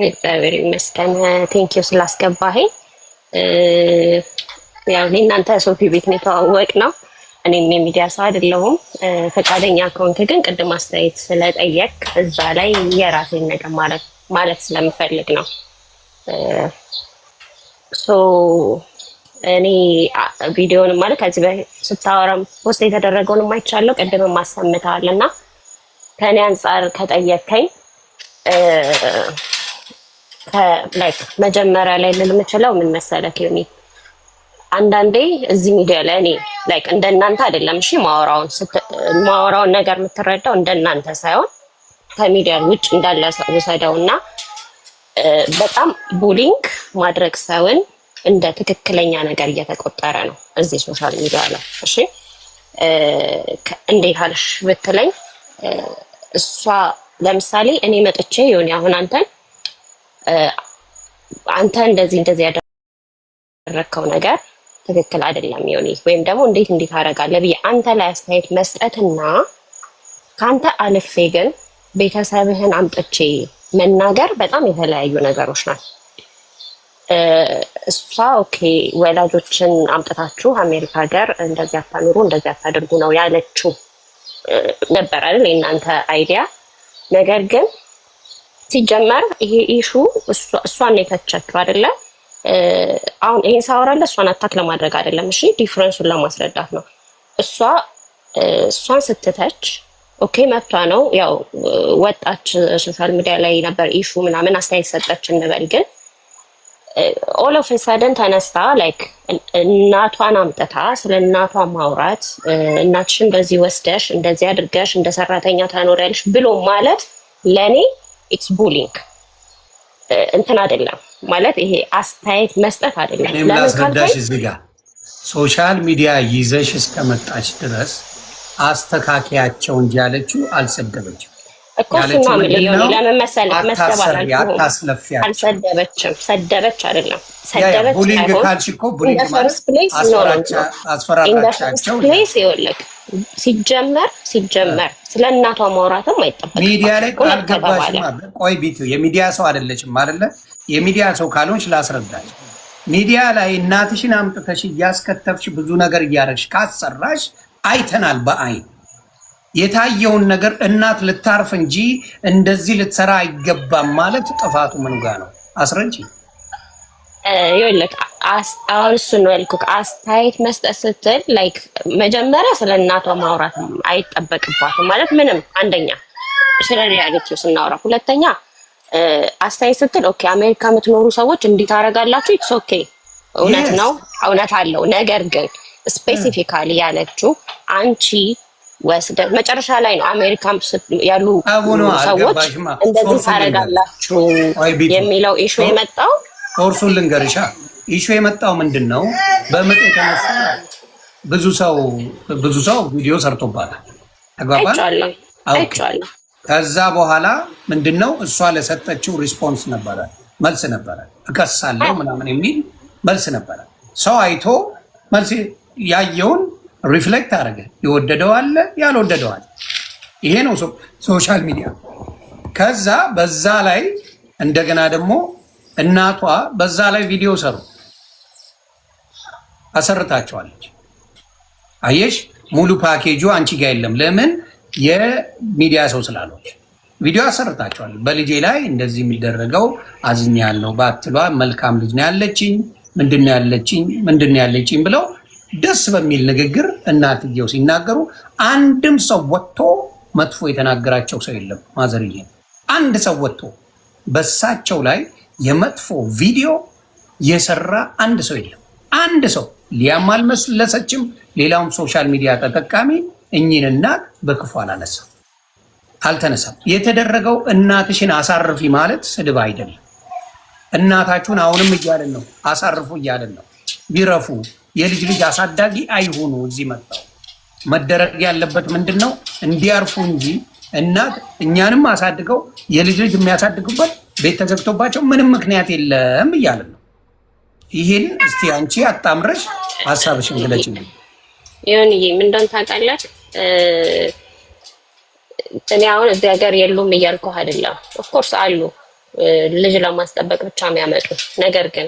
እግዚአብሔር ይመስገን። ቴንክ ዩ ስላስገባኸኝ። ያው እናንተ ሶፊ ቤት ነው የተዋወቅ ነው። እኔም የሚዲያ ሰው አይደለሁም። ፈቃደኛ ከሆንክ ግን ቅድም አስተያየት ስለጠየቅ እዛ ላይ የራሴን ነገር ማለት ስለምፈልግ ነው። እኔ ቪዲዮን ማለት ከዚህ ስታወራም ፖስት የተደረገውን አይቻለሁ። ቅድም ማሰምተዋል እና ከእኔ አንጻር ከጠየቅከኝ መጀመሪያ ላይ ልል የምችለው ምን መሰለህ ዮኒ፣ አንዳንዴ እዚህ ሚዲያ ላይ እኔ እንደናንተ አይደለም። እሺ ማወራውን ነገር የምትረዳው እንደናንተ ሳይሆን ከሚዲያ ውጭ እንዳለ ውሰደውና በጣም ቡሊንግ ማድረግ ሰውን እንደ ትክክለኛ ነገር እየተቆጠረ ነው እዚህ ሶሻል ሚዲያ ላይ። እሺ እንዴት አልሽ ብትለኝ፣ እሷ ለምሳሌ እኔ መጥቼ ዮኒ አሁን አንተ እንደዚህ ያደረከው ነገር ትክክል አይደለም ዮኒ፣ ወይም ደግሞ እንዴት አደርጋለሁ ብዬ አንተ ላይ አስተያየት መስጠትና ከአንተ አልፌ ግን ቤተሰብህን አምጥቼ መናገር በጣም የተለያዩ ነገሮች ናቸው። እሷ ኦኬ ወላጆችን አምጥታችሁ አሜሪካ ሀገር እንደዚህ አታኑሩ እንደዚህ አታደርጉ ነው ያለችው ነበር አይደል የእናንተ አይዲያ። ነገር ግን ሲጀመር ይሄ ኢሹ እሷን የተቸችው አይደለ? አሁን ይሄን ሳወራለ እሷን አታክ ለማድረግ አይደለም። እሺ ዲፍረንሱን ለማስረዳት ነው። እሷን ስትተች ኦኬ መብቷ ነው። ያው ወጣች ሶሻል ሚዲያ ላይ ነበር ኢሹ ምናምን አስተያየት ሰጠች እንበል። ግን ኦል ኦፍ ሰደን ተነስታ እናቷን አምጥታ ስለ እናቷ ማውራት፣ እናትሽን በዚህ ወስደሽ እንደዚህ አድርገሽ እንደ ሰራተኛ ታኖሪያለሽ ብሎ ማለት ለኔ ኢትስ ቡሊንግ እንትን አይደለም ማለት ይሄ አስተያየት መስጠት አይደለም። እኔም ላስረዳሽ እዚህ ጋር ሶሻል ሚዲያ ይዘሽ እስከመጣች ድረስ አስተካከያቸው እንጂ ያለችው አልሰደበችም። እኮ እሱና ለምን መሰለህ አልሰደበችም። ሰደበች አይደለም ሰደበች ቡሊንግ ካልሽ እኮ ቡሊንግ ማለት አስፈራራቻቸው ይኸውልህ ሲጀመር ስለ እናቷ ማውራትም አይጠበቅም። ሚዲያ ላይ አልገባሽም። ቆይ ቢቱ የሚዲያ ሰው አይደለችም አይደለ? የሚዲያ ሰው ካልሆንሽ ላስረዳሽ። ሚዲያ ላይ እናትሽን አምጥተሽ እያስከተፍሽ ብዙ ነገር እያደረግሽ ካሰራሽ አይተናል በአይን የታየውን ነገር። እናት ልታርፍ እንጂ እንደዚህ ልትሰራ አይገባም ማለት ጥፋቱ ምን ጋር ነው? አስረንቺ። ይኸውልህ አሁን እሱን ነው ያልኩህ። አስተያየት መስጠት ስትል መጀመሪያ ስለ እናቷ ማውራት አይጠበቅባትም ማለት ምንም። አንደኛ ስለ ሪያሊቲው ስናወራ፣ ሁለተኛ አስተያየት ስትል ኦኬ አሜሪካ የምትኖሩ ሰዎች እንዲህ ታደርጋላችሁ፣ ኢትስ ኦኬ እውነት ነው፣ እውነት አለው። ነገር ግን ስፔሲፊካሊ ያለችው አንቺ ወስደ መጨረሻ ላይ ነው አሜሪካ ያሉ ሰዎች እንደዚህ ታደርጋላችሁ የሚለው ኢሹ የመጣው። ሶርሱን ልንገርሻ። ኢሹ የመጣው ምንድን ነው? በምጥ የተነሳ ብዙ ሰው ቪዲዮ ሰርቶባታል። ተግባባን? አይቻለሁ። ከዛ በኋላ ምንድነው እሷ ለሰጠችው ሪስፖንስ ነበረ፣ መልስ ነበረ። እከሳለሁ ምናምን የሚል መልስ ነበረ። ሰው አይቶ መልስ ያየውን ሪፍሌክት አደረገ። የወደደው አለ፣ ያልወደደው አለ። ይሄ ነው ሶሻል ሚዲያ። ከዛ በዛ ላይ እንደገና ደግሞ እናቷ በዛ ላይ ቪዲዮ ሰሩ አሰርታቸዋለች። አየሽ ሙሉ ፓኬጁ አንቺ ጋር የለም። ለምን? የሚዲያ ሰው ስላለች ቪዲዮ አሰርታቸዋል። በልጄ ላይ እንደዚህ የሚደረገው አዝኛለሁ ባትሏ መልካም ልጅ ነው ያለችኝ፣ ምንድነው ያለችኝ ብለው ደስ በሚል ንግግር እናትየው ሲናገሩ አንድም ሰው ወጥቶ መጥፎ የተናገራቸው ሰው የለም። ማዘርዬ አንድ ሰው ወጥቶ በሳቸው ላይ የመጥፎ ቪዲዮ የሰራ አንድ ሰው የለም። አንድ ሰው ሊያም አልመለሰችም። ሌላውም ሶሻል ሚዲያ ተጠቃሚ እኚህን እናት በክፉ አልተነሳም። የተደረገው እናትሽን አሳርፊ ማለት ስድብ አይደለም። እናታችሁን አሁንም እያልን ነው፣ አሳርፉ እያልን ነው። ቢረፉ የልጅ ልጅ አሳዳጊ አይሆኑ። እዚህ መጣው መደረግ ያለበት ምንድን ነው? እንዲያርፉ እንጂ እናት እኛንም አሳድገው የልጅ ልጅ የሚያሳድጉበት ቤት ተዘግቶባቸው ምንም ምክንያት የለም እያልን ነው። ይህን እስቲ አንቺ አጣምረሽ ሀሳብሽን ግለጭ። ይሁን ምን እንደሆነ ታውቃለህ? እኔ አሁን እዚህ ሀገር የሉም እያልኩህ አይደለም። ኦፍኮርስ አሉ ልጅ ለማስጠበቅ ብቻ የሚያመጡ። ነገር ግን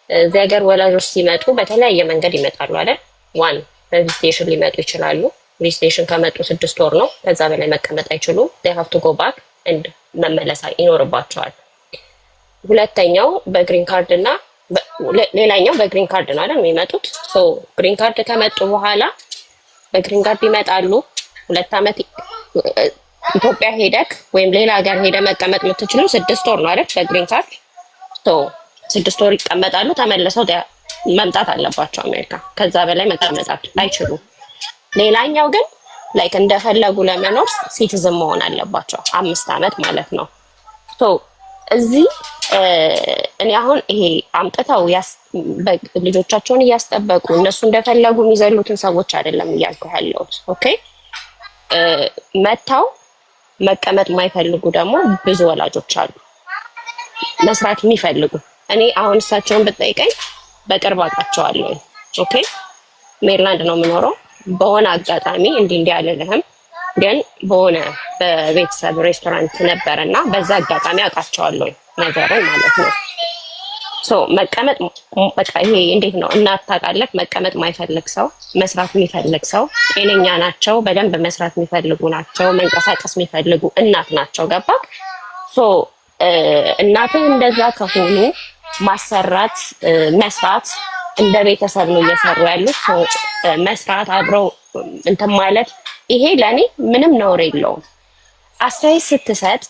እዚህ ሀገር ወላጆች ሲመጡ በተለያየ መንገድ ይመጣሉ አይደል? ዋን በቪዚቴሽን ሊመጡ ይችላሉ። ቪዚቴሽን ከመጡ 6 ወር ነው፣ ከዛ በላይ መቀመጥ አይችሉም። they have to go back and መመለስ ይኖርባቸዋል። ሁለተኛው በግሪን ካርድ እና ሌላኛው በግሪን ካርድ ነው አይደል የሚመጡት። ሶ ግሪን ካርድ ከመጡ በኋላ በግሪን ካርድ ይመጣሉ። 2 ዓመት ኢትዮጵያ ሄደክ ወይም ሌላ ሀገር ሄደ መቀመጥ የምትችለው 6 ወር ነው አይደል በግሪን ካርድ። ሶ 6 ወር ይቀመጣሉ። ተመልሰው መምጣት አለባቸው አሜሪካ። ከዛ በላይ መቀመጥ አይችሉም። ሌላኛው ግን ላይክ እንደፈለጉ ለመኖር ሲቲዝን መሆን አለባቸው 5 ዓመት ማለት ነው። ሶ እዚህ እኔ አሁን ይሄ አምጥተው ልጆቻቸውን እያስጠበቁ እነሱ እንደፈለጉ የሚዘሉትን ሰዎች አይደለም እያልኩ ያለሁት። ኦኬ መተው መቀመጥ የማይፈልጉ ደግሞ ብዙ ወላጆች አሉ፣ መስራት የሚፈልጉ። እኔ አሁን እሳቸውን ብጠይቀኝ በቅርብ አውቃቸዋለሁ። ኦኬ ሜሪላንድ ነው የምኖረው። በሆነ አጋጣሚ እንዲህ አልልህም፣ ግን በሆነ በቤተሰብ ሬስቶራንት ነበረና በዛ አጋጣሚ አውቃቸዋለሁ ነገርን ማለት ነው። ሶ መቀመጥ በቃ ይሄ እንዴት ነው እናት ታውቃለህ፣ መቀመጥ ማይፈልግ ሰው፣ መስራት የሚፈልግ ሰው፣ ጤነኛ ናቸው፣ በደንብ መስራት የሚፈልጉ ናቸው፣ መንቀሳቀስ የሚፈልጉ እናት ናቸው። ገባክ? ሶ እናትህ እንደዛ ከሆኑ ማሰራት መስራት እንደ ቤተሰብ ነው እየሰሩ ያሉት። መስራት አብረው እንትን ማለት ይሄ ለኔ ምንም ነውር የለውም። አስተያየት ስትሰጥ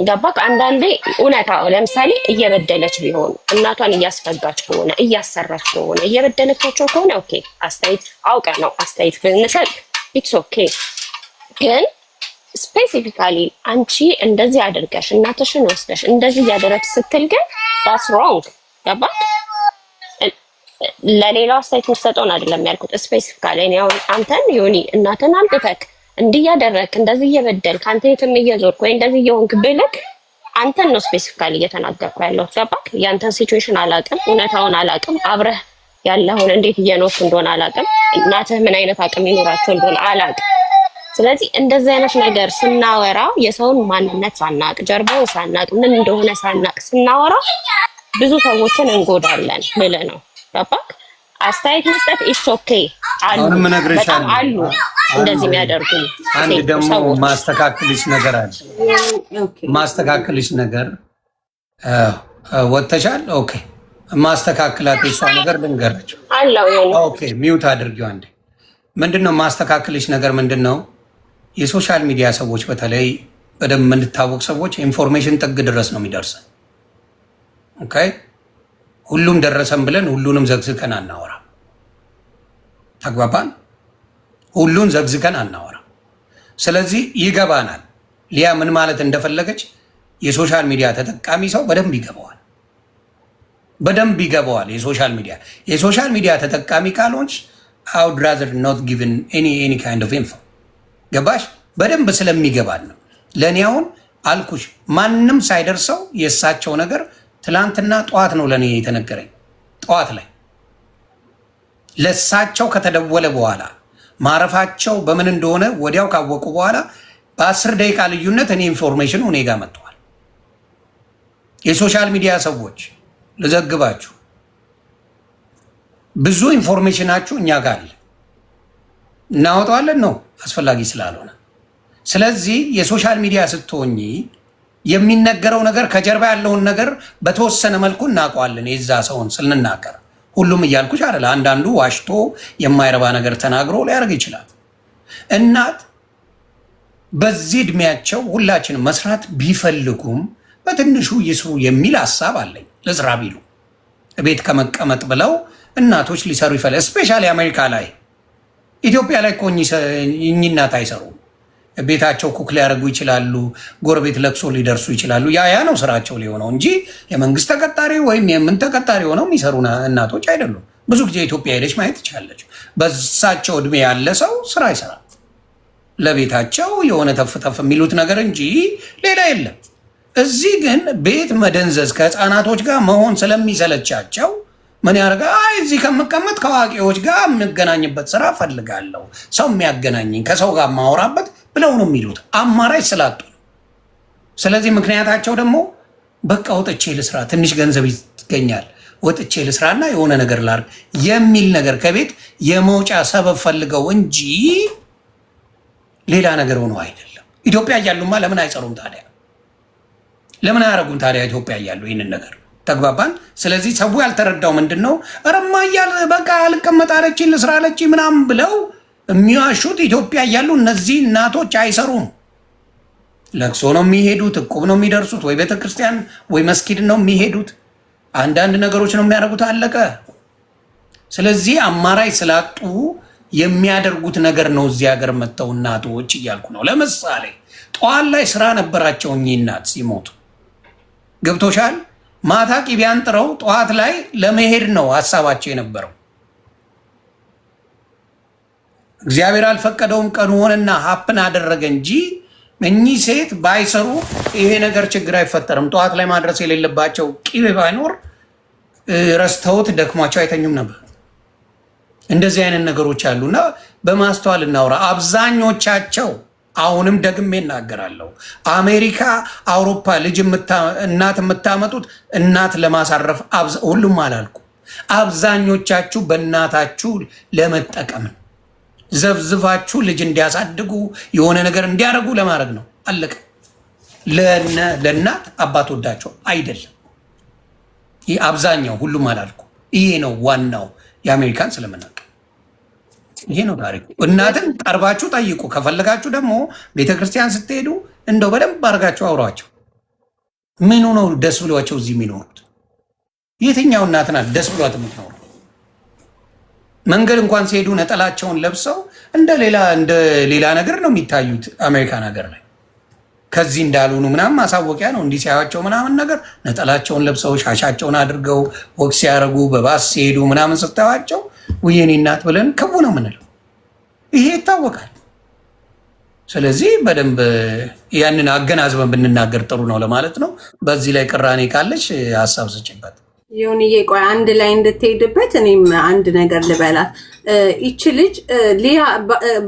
ገባክ? አንዳንዴ እውነታው ለምሳሌ እየበደለች ቢሆን እናቷን እያስፈጋች ከሆነ እያሰራች ከሆነ እየበደለቻቸው ከሆነ ኦኬ አስተያየት አውቀ ነው አስተያየት ብንሰጥ ኢትስ ኦኬ። ግን ስፔሲፊካሊ አንቺ እንደዚህ አድርገሽ እናትሽን ወስደሽ እንደዚህ እያደረግሽ ስትል ግን ዳትስ ሮንግ። ገባክ? ለሌላው አስተያየት መስጠቱን አይደለም ያልኩት። ስፔሲፊካሊ እኔ አሁን አንተን ዮኒ እናትን አምጥተክ እንዲህ እያደረግክ እንደዚህ እየበደልክ አንተ የትም እየዞርክ ወይ እንደዚህ እየሆንክ ብልክ አንተን ነው ስፔሲፊካሊ እየተናገርኩ ያለሁት። ገባክ? ያንተን ሲቹዌሽን አላውቅም፣ እውነታውን አላውቅም፣ አብረህ ያለውን እንዴት እየኖርክ እንደሆነ አላውቅም፣ እናትህ ምን አይነት አቅም ይኖራቸው እንደሆነ አላውቅም። ስለዚህ እንደዚህ አይነት ነገር ስናወራ የሰውን ማንነት ሳናቅ ጀርባውን ሳናቅ ምን እንደሆነ ሳናቅ ስናወራ ብዙ ሰዎችን እንጎዳለን ብለህ ነው። ገባክ? አስተያየት መስጠት ኢትስ ኦኬ አሉ፣ በጣም አሉ እንደዚህ የሚያደርጉ። አንድ ደግሞ ማስተካከልሽ ነገር አለ። ማስተካከልሽ ነገር ወጥተሻል። ኦኬ ማስተካከላት እሷ ነገር ልንገራቸው አለው። ኦኬ ሚውት አድርጊው አንዴ። ምንድነው ማስተካከልሽ ነገር ምንድነው? የሶሻል ሚዲያ ሰዎች በተለይ በደንብ የምንታወቅ ሰዎች ኢንፎርሜሽን ጥግ ድረስ ነው የሚደርሰን። ኦኬ ሁሉም ደረሰን ብለን ሁሉንም ዘግዝከን አናወራ። ተግባባን? ሁሉን ዘግዝከን አናወራ። ስለዚህ ይገባናል ሊያ ምን ማለት እንደፈለገች። የሶሻል ሚዲያ ተጠቃሚ ሰው በደንብ ይገባዋል፣ በደንብ ይገባዋል። የሶሻል ሚዲያ ተጠቃሚ ካልሆንሽ I would rather not given any kind of info። ገባሽ? በደንብ ስለሚገባን ነው። ለእኔ አሁን አልኩሽ ማንም ሳይደርሰው የእሳቸው ነገር ትላንትና ጠዋት ነው ለእኔ የተነገረኝ። ጠዋት ላይ ለእሳቸው ከተደወለ በኋላ ማረፋቸው በምን እንደሆነ ወዲያው ካወቁ በኋላ በ10 ደቂቃ ልዩነት እኔ ኢንፎርሜሽኑ እኔ ጋር መጥተዋል። የሶሻል ሚዲያ ሰዎች ልዘግባችሁ፣ ብዙ ኢንፎርሜሽናችሁ እኛ ጋር አለ፣ እናወጣዋለን ነው አስፈላጊ ስላልሆነ። ስለዚህ የሶሻል ሚዲያ ስትሆኚ የሚነገረው ነገር ከጀርባ ያለውን ነገር በተወሰነ መልኩ እናውቀዋለን። የዛ ሰውን ስንናገር ሁሉም እያልኩሽ አይደለ። አንዳንዱ ዋሽቶ የማይረባ ነገር ተናግሮ ሊያደርግ ይችላል። እናት በዚህ እድሜያቸው ሁላችን መስራት ቢፈልጉም በትንሹ ይስሩ የሚል ሀሳብ አለኝ። ለስራ ቢሉ ቤት ከመቀመጥ ብለው እናቶች ሊሰሩ ይፈልጋል። እስፔሻሊ አሜሪካ ላይ፣ ኢትዮጵያ ላይ እኮ እኚህ እናት አይሰሩም። ቤታቸው ኩክ ሊያደርጉ ይችላሉ፣ ጎረቤት ለቅሶ ሊደርሱ ይችላሉ። ያ ነው ስራቸው ሊሆነው እንጂ የመንግስት ተቀጣሪ ወይም የምን ተቀጣሪ ሆነው የሚሰሩ እናቶች አይደሉም። ብዙ ጊዜ ኢትዮጵያ ሄደች ማየት ትችላለች። በሳቸው እድሜ ያለ ሰው ስራ ይሰራል። ለቤታቸው የሆነ ተፍተፍ የሚሉት ነገር እንጂ ሌላ የለም። እዚህ ግን ቤት መደንዘዝ ከህፃናቶች ጋር መሆን ስለሚሰለቻቸው ምን ያደርጋ? አይ እዚህ ከምቀመጥ ከአዋቂዎች ጋር የምገናኝበት ስራ ፈልጋለሁ፣ ሰው የሚያገናኝኝ ከሰው ጋር ማወራበት ብለው ነው የሚሉት፣ አማራጭ ስላጡ ነው። ስለዚህ ምክንያታቸው ደግሞ በቃ ወጥቼ ልስራ፣ ትንሽ ገንዘብ ይገኛል፣ ወጥቼ ልስራና የሆነ ነገር ላድርግ የሚል ነገር ከቤት የመውጫ ሰበብ ፈልገው እንጂ ሌላ ነገር ሆኖ አይደለም። ኢትዮጵያ እያሉማ ለምን አይሰሩም ታዲያ? ለምን አያደርጉም ታዲያ? ኢትዮጵያ እያሉ ይህንን ነገር ተግባባን። ስለዚህ ሰው ያልተረዳው ምንድን ነው? ረማ እያል በቃ አልቀመጥ አለችኝ ልስራ አለችኝ ምናምን ብለው የሚዋሹት ኢትዮጵያ እያሉ እነዚህ እናቶች አይሰሩም። ለቅሶ ነው የሚሄዱት፣ እቁብ ነው የሚደርሱት፣ ወይ ቤተክርስቲያን ወይ መስጊድ ነው የሚሄዱት፣ አንዳንድ ነገሮች ነው የሚያደርጉት፣ አለቀ። ስለዚህ አማራጭ ስላጡ የሚያደርጉት ነገር ነው። እዚህ ሀገር መጥተው እናቶች እያልኩ ነው። ለምሳሌ ጠዋት ላይ ስራ ነበራቸው እኚህ እናት ሲሞቱ፣ ገብቶሻል? ማታ ቂቢያን ጥረው ጠዋት ላይ ለመሄድ ነው ሀሳባቸው የነበረው። እግዚአብሔር አልፈቀደውም፣ ቀኑ ሆነና ሀፕን አደረገ እንጂ እኚህ ሴት ባይሰሩ ይሄ ነገር ችግር አይፈጠርም። ጠዋት ላይ ማድረስ የሌለባቸው ቂቤ ባይኖር ረስተውት ደክሟቸው አይተኙም ነበር። እንደዚህ አይነት ነገሮች አሉና በማስተዋል እናውራ። አብዛኞቻቸው አሁንም ደግሜ እናገራለሁ፣ አሜሪካ፣ አውሮፓ ልጅ እናት የምታመጡት እናት ለማሳረፍ ሁሉም አላልኩ፣ አብዛኞቻችሁ በእናታችሁ ለመጠቀም ዘብዝፋችሁ ልጅ እንዲያሳድጉ የሆነ ነገር እንዲያደርጉ ለማድረግ ነው። አለቀ። ለእናት አባት ወዳቸው አይደለም። ይህ አብዛኛው ሁሉም አላልኩ። ይሄ ነው ዋናው የአሜሪካን ስለምናውቅ ይሄ ነው ታሪኩ። እናትን ቀርባችሁ ጠይቁ። ከፈለጋችሁ ደግሞ ቤተክርስቲያን ስትሄዱ እንደው በደንብ አድርጋችሁ አውሯቸው። ምኑ ነው ደስ ብሏቸው እዚህ የሚኖሩት? የትኛው እናት ናት ደስ ብሏት የምትኖሩ? መንገድ እንኳን ሲሄዱ ነጠላቸውን ለብሰው እንደ ሌላ ነገር ነው የሚታዩት አሜሪካን ሀገር ላይ። ከዚህ እንዳልሆኑ ምናምን ማሳወቂያ ነው። እንዲህ ሲያዩዋቸው ምናምን ነገር ነጠላቸውን ለብሰው ሻሻቸውን አድርገው ወቅ ሲያደርጉ በባስ ሲሄዱ ምናምን ስታዩዋቸው ውየኔ እናት ብለን ክቡ ነው የምንለው። ይሄ ይታወቃል። ስለዚህ በደንብ ያንን አገናዝበን ብንናገር ጥሩ ነው ለማለት ነው። በዚህ ላይ ቅራኔ ካለች ሀሳብ ስጭበት። ዮኒዬ ቆይ አንድ ላይ እንድትሄድበት እኔም አንድ ነገር ልበላት። ይቺ ልጅ ሊያ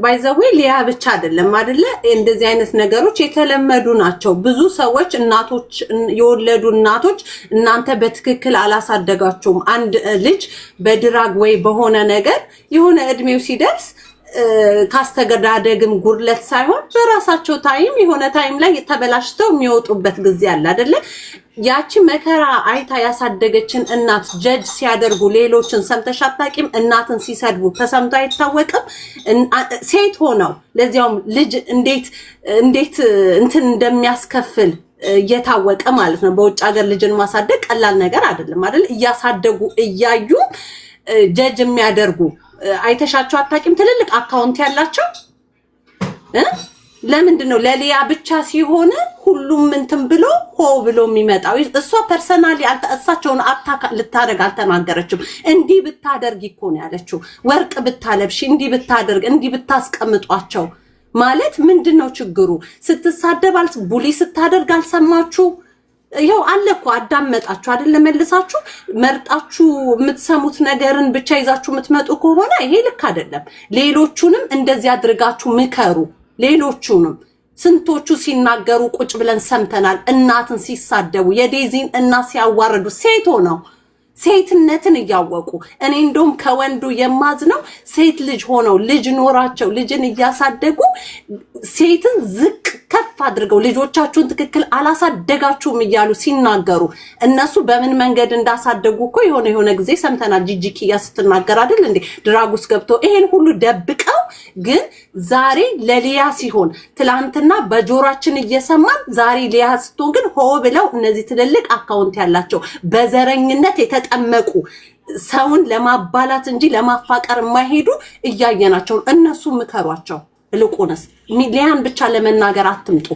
ባይዘዌ ሊያ ብቻ አይደለም አይደለ? እንደዚህ አይነት ነገሮች የተለመዱ ናቸው። ብዙ ሰዎች እናቶች የወለዱ እናቶች እናንተ በትክክል አላሳደጋችሁም። አንድ ልጅ በድራግ ወይ በሆነ ነገር የሆነ እድሜው ሲደርስ ካስተገዳደግም ጉድለት ሳይሆን በራሳቸው ታይም የሆነ ታይም ላይ ተበላሽተው የሚወጡበት ጊዜ አለ አይደለ? ያቺ መከራ አይታ ያሳደገችን እናት ጀጅ ሲያደርጉ ሌሎችን ሰምተሽ አታውቂም? እናትን ሲሰድቡ ተሰምቶ አይታወቅም? ሴት ሆነው ለዚያውም ልጅ እንዴት እንትን እንደሚያስከፍል እየታወቀ ማለት ነው። በውጭ ሀገር ልጅን ማሳደግ ቀላል ነገር አይደለም አይደል? እያሳደጉ እያዩ ጀጅ የሚያደርጉ አይተሻቸው አታውቂም? ትልልቅ አካውንት ያላቸው ለምንድን ነው ለሊያ ብቻ ሲሆን ሁሉም እንትን ብሎ ሆ ብሎ የሚመጣው? እሷ ፐርሰናሊ እሳቸውን አታካ ልታደርግ አልተናገረችም። እንዲህ ብታደርግ እኮ ነው ያለችው። ወርቅ ብታለብሽ፣ እንዲህ ብታደርግ፣ እንዲህ ብታስቀምጧቸው ማለት ምንድነው ችግሩ? ስትሳደብ ቡሊ ስታደርግ አልሰማችሁ? ይኸው አለ እኮ አዳመጣችሁ አይደል? መልሳችሁ መርጣችሁ የምትሰሙት ነገርን ብቻ ይዛችሁ የምትመጡ ከሆነ ይሄ ልክ አይደለም። ሌሎቹንም እንደዚህ አድርጋችሁ ምከሩ። ሌሎቹንም ስንቶቹ ሲናገሩ ቁጭ ብለን ሰምተናል። እናትን ሲሳደቡ፣ የዴዚን እናት ሲያዋርዱ፣ ሴት ሆነው ሴትነትን እያወቁ እኔ እንደውም ከወንዱ የማዝነው ሴት ልጅ ሆነው ልጅ ኖራቸው ልጅን እያሳደጉ ሴትን ዝቅ ከፍ አድርገው ልጆቻችሁን ትክክል አላሳደጋችሁም እያሉ ሲናገሩ እነሱ በምን መንገድ እንዳሳደጉ እኮ የሆነ ጊዜ ሰምተናል። ጂጂኪያ ስትናገር አይደል እንዴ ድራጉስ ገብቶ ይሄን ሁሉ ደብቀው ግን ዛሬ ለሊያ ሲሆን ትላንትና በጆራችን እየሰማን ዛሬ ሊያ ስትሆን ግን ሆ ብለው እነዚህ ትልልቅ አካውንት ያላቸው በዘረኝነት የተጠመቁ ሰውን ለማባላት እንጂ ለማፋቀር የማይሄዱ እያየናቸው እነሱ ምከሯቸው። ልቁንስ ሊያን ብቻ ለመናገር አትምጡ።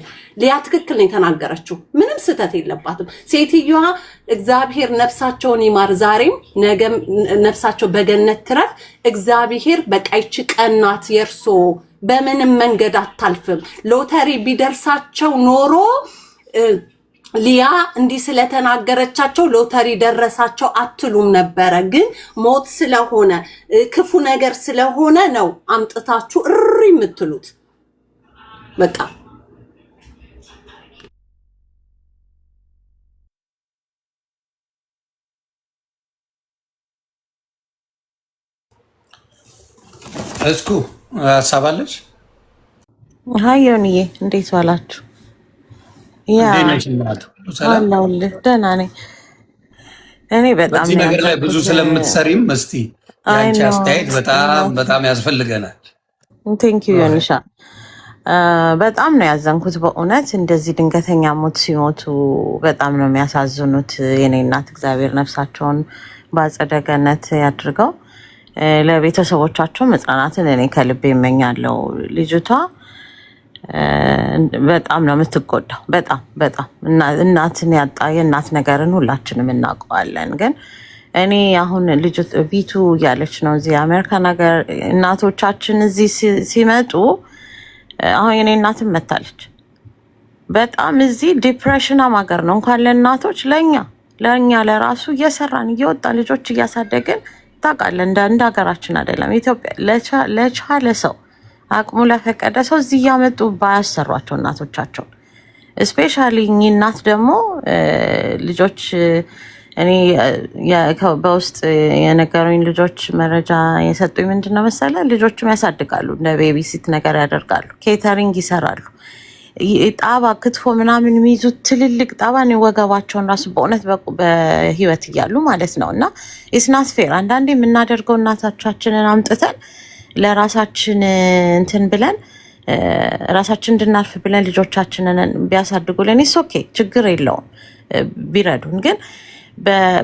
ሊያ ትክክል ነው የተናገረችው፣ ምንም ስህተት የለባትም። ሴትዮዋ እግዚአብሔር ነፍሳቸውን ይማር፣ ዛሬም ነገም ነፍሳቸው በገነት ትረፍ። እግዚአብሔር በቃይች ቀናት የርሶ በምንም መንገድ አታልፍም። ሎተሪ ቢደርሳቸው ኖሮ ሊያ እንዲህ ስለተናገረቻቸው ሎተሪ ደረሳቸው አትሉም ነበረ። ግን ሞት ስለሆነ ክፉ ነገር ስለሆነ ነው አምጥታችሁ እሪ የምትሉት። በቃ እስኩ ሀሳብ አለች? ሀይ ዮኒዬ እንዴት ዋላችሁ? አለሁልህ ደህና ነኝ። እኔ በጣም በዚህ ነገር ላይ ብዙ ስለምትሰሪም እስቲ ያንቺ አስተያየት በጣም ያስፈልገናል። ቴንክ ዩ ዮኒሻ። በጣም ነው ያዘንኩት በእውነት እንደዚህ ድንገተኛ ሞት ሲሞቱ በጣም ነው የሚያሳዝኑት። የኔ እናት እግዚአብሔር ነፍሳቸውን በአጸደ ገነት ያድርገው። ለቤተሰቦቻቸው መጽናናትን እኔ ከልቤ እመኛለሁ። ልጅቷ በጣም ነው የምትጎዳው። በጣም እናትን ያጣ የእናት ነገርን ሁላችንም እናውቀዋለን። ግን እኔ አሁን ልጅት ቪቱ እያለች ነው እዚህ አሜሪካ ነገር እናቶቻችን እዚህ ሲመጡ አሁን የኔ እናትን መታለች። በጣም እዚህ ዲፕሬሽን ሀገር ነው እንኳን ለእናቶች ለእኛ ለራሱ እየሰራን እየወጣን ልጆች እያሳደግን ታውቃለህ፣ እንደ ሀገራችን አይደለም። ኢትዮጵያ ለቻለ ሰው አቅሙ ለፈቀደ ሰው እዚህ እያመጡ ባያሰሯቸው እናቶቻቸው ስፔሻሊ እኚህ እናት ደግሞ ልጆች እኔ በውስጥ የነገሩኝ ልጆች መረጃ የሰጡኝ ምንድን ነው መሰለ፣ ልጆችም ያሳድጋሉ፣ እንደ ቤቢ ሲት ነገር ያደርጋሉ፣ ኬተሪንግ ይሰራሉ፣ ጣባ ክትፎ ምናምን የሚይዙት ትልልቅ ጣባ ወገባቸውን ራሱ በእውነት በህይወት እያሉ ማለት ነው። እና ኢስናት ፌር አንዳንዴ የምናደርገው እናቶቻችንን አምጥተን ለራሳችን እንትን ብለን ራሳችን እንድናርፍ ብለን ልጆቻችንን ቢያሳድጉልን ኦኬ ችግር የለውም ቢረዱን። ግን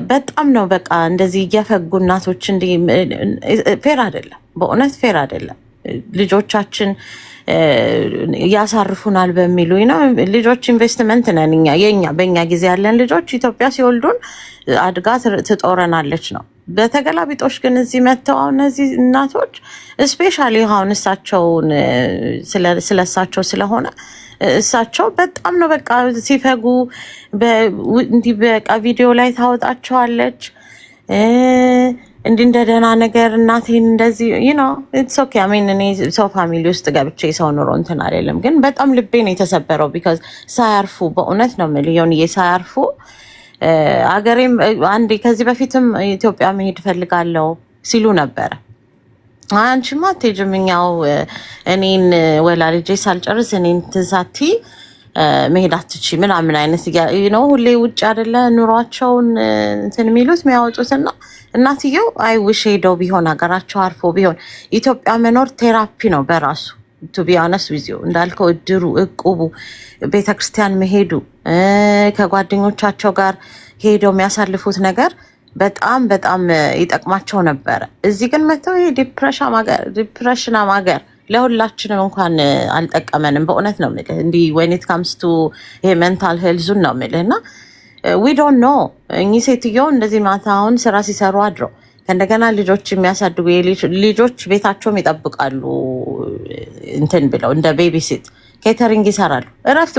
በጣም ነው በቃ እንደዚህ እየፈጉ እናቶች እንዲህ ፌር አይደለም፣ በእውነት ፌር አይደለም። ልጆቻችን ያሳርፉናል በሚሉ ነው። ልጆች ኢንቨስትመንት ነን እኛ በእኛ ጊዜ ያለን ልጆች ኢትዮጵያ ሲወልዱን አድጋ ትጦረናለች ነው። በተገላቢጦሽ ግን እዚህ መጥተው እነዚህ እናቶች ስፔሻሊ አሁን እሳቸውን ስለሳቸው ስለሆነ እሳቸው በጣም ነው በቃ ሲፈጉ እንዲህ በቃ ቪዲዮ ላይ ታወጣቸዋለች እንዲህ እንደ ደህና ነገር እናቴን እንደዚህ ኢትስ ኦኬ። አሜን እኔ ሰው ፋሚሊ ውስጥ ገብቼ ሰው ኑሮ እንትን አይደለም፣ ግን በጣም ልቤ ነው የተሰበረው። ቢካዝ ሳያርፉ በእውነት ነው የምልህ ሳያርፉ አገሬም አንዴ ከዚህ በፊትም ኢትዮጵያ መሄድ ፈልጋለሁ ሲሉ ነበረ። አንቺማ አትሄጂም እኛው እኔን ወላልጄ ሳልጨርስ እኔን ትሳቲ መሄድ አትችይ ምናምን አይነት ሁሌ ውጭ አይደለ ኑሯቸውን እንትን የሚሉት የሚያወጡትና እናትየው አይ ውሽ ሄደው ቢሆን ሀገራቸው አርፎ ቢሆን። ኢትዮጵያ መኖር ቴራፒ ነው በራሱ ቱ ቢ ኦነስት ዊዝ ዩ እንዳልከው እድሩ፣ እቁቡ፣ ቤተክርስቲያን መሄዱ፣ ከጓደኞቻቸው ጋር ሄደው የሚያሳልፉት ነገር በጣም ይጠቅማቸው ነበረ። እዚህ ግን መተው ዲፕሬሽን ሀገር ለሁላችንም እንኳን አልጠቀመንም። በእውነት ነው የምልህ እንዲህ when it comes to ይሄ ሜንታል ሄልዙን ነው የምልህ እና we don't know እኚህ ሴትዮ እንደዚህ ማታ አሁን ስራ ሲሰሩ አድረው ከእንደገና ልጆች የሚያሳድጉ ልጆች ቤታቸውም ይጠብቃሉ እንትን ብለው እንደ ቤቢ ሲት ኬተሪንግ ይሰራሉ። እረፍት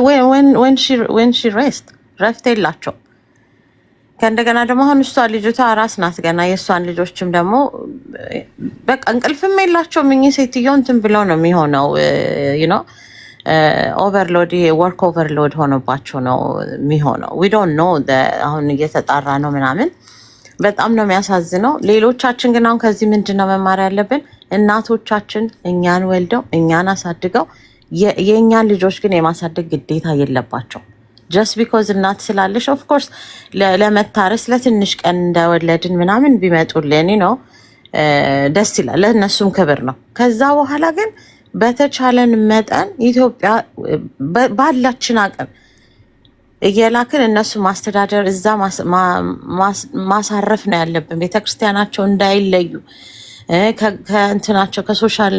when she rest እረፍት የላቸው። ከእንደገና ደግሞ አሁን እሷ ልጅቷ አራስ ናት ገና። የእሷን ልጆችም ደግሞ በቃ እንቅልፍም የላቸውም። እኚህ ሴትዮ እንትን ብለው ነው የሚሆነው ኦቨርሎድ ወርክ ኦቨርሎድ ሆኖባቸው ነው የሚሆነው። ዊ ዶንት ኖ አሁን እየተጣራ ነው ምናምን። በጣም ነው የሚያሳዝነው። ሌሎቻችን ግን አሁን ከዚህ ምንድን ነው መማር ያለብን? እናቶቻችን እኛን ወልደው እኛን አሳድገው የእኛን ልጆች ግን የማሳደግ ግዴታ የለባቸው። ጀስት ቢኮዝ እናት ስላለሽ ኦፍኮርስ ለመታረስ ለትንሽ ቀን እንደወለድን ምናምን ቢመጡልን ነው ደስ ይላል፣ ለእነሱም ክብር ነው። ከዛ በኋላ ግን በተቻለን መጠን ኢትዮጵያ ባላችን አቅም እየላክን እነሱ ማስተዳደር እዛ ማሳረፍ ነው ያለብን። ቤተክርስቲያናቸው እንዳይለዩ ከእንትናቸው ከሶሻል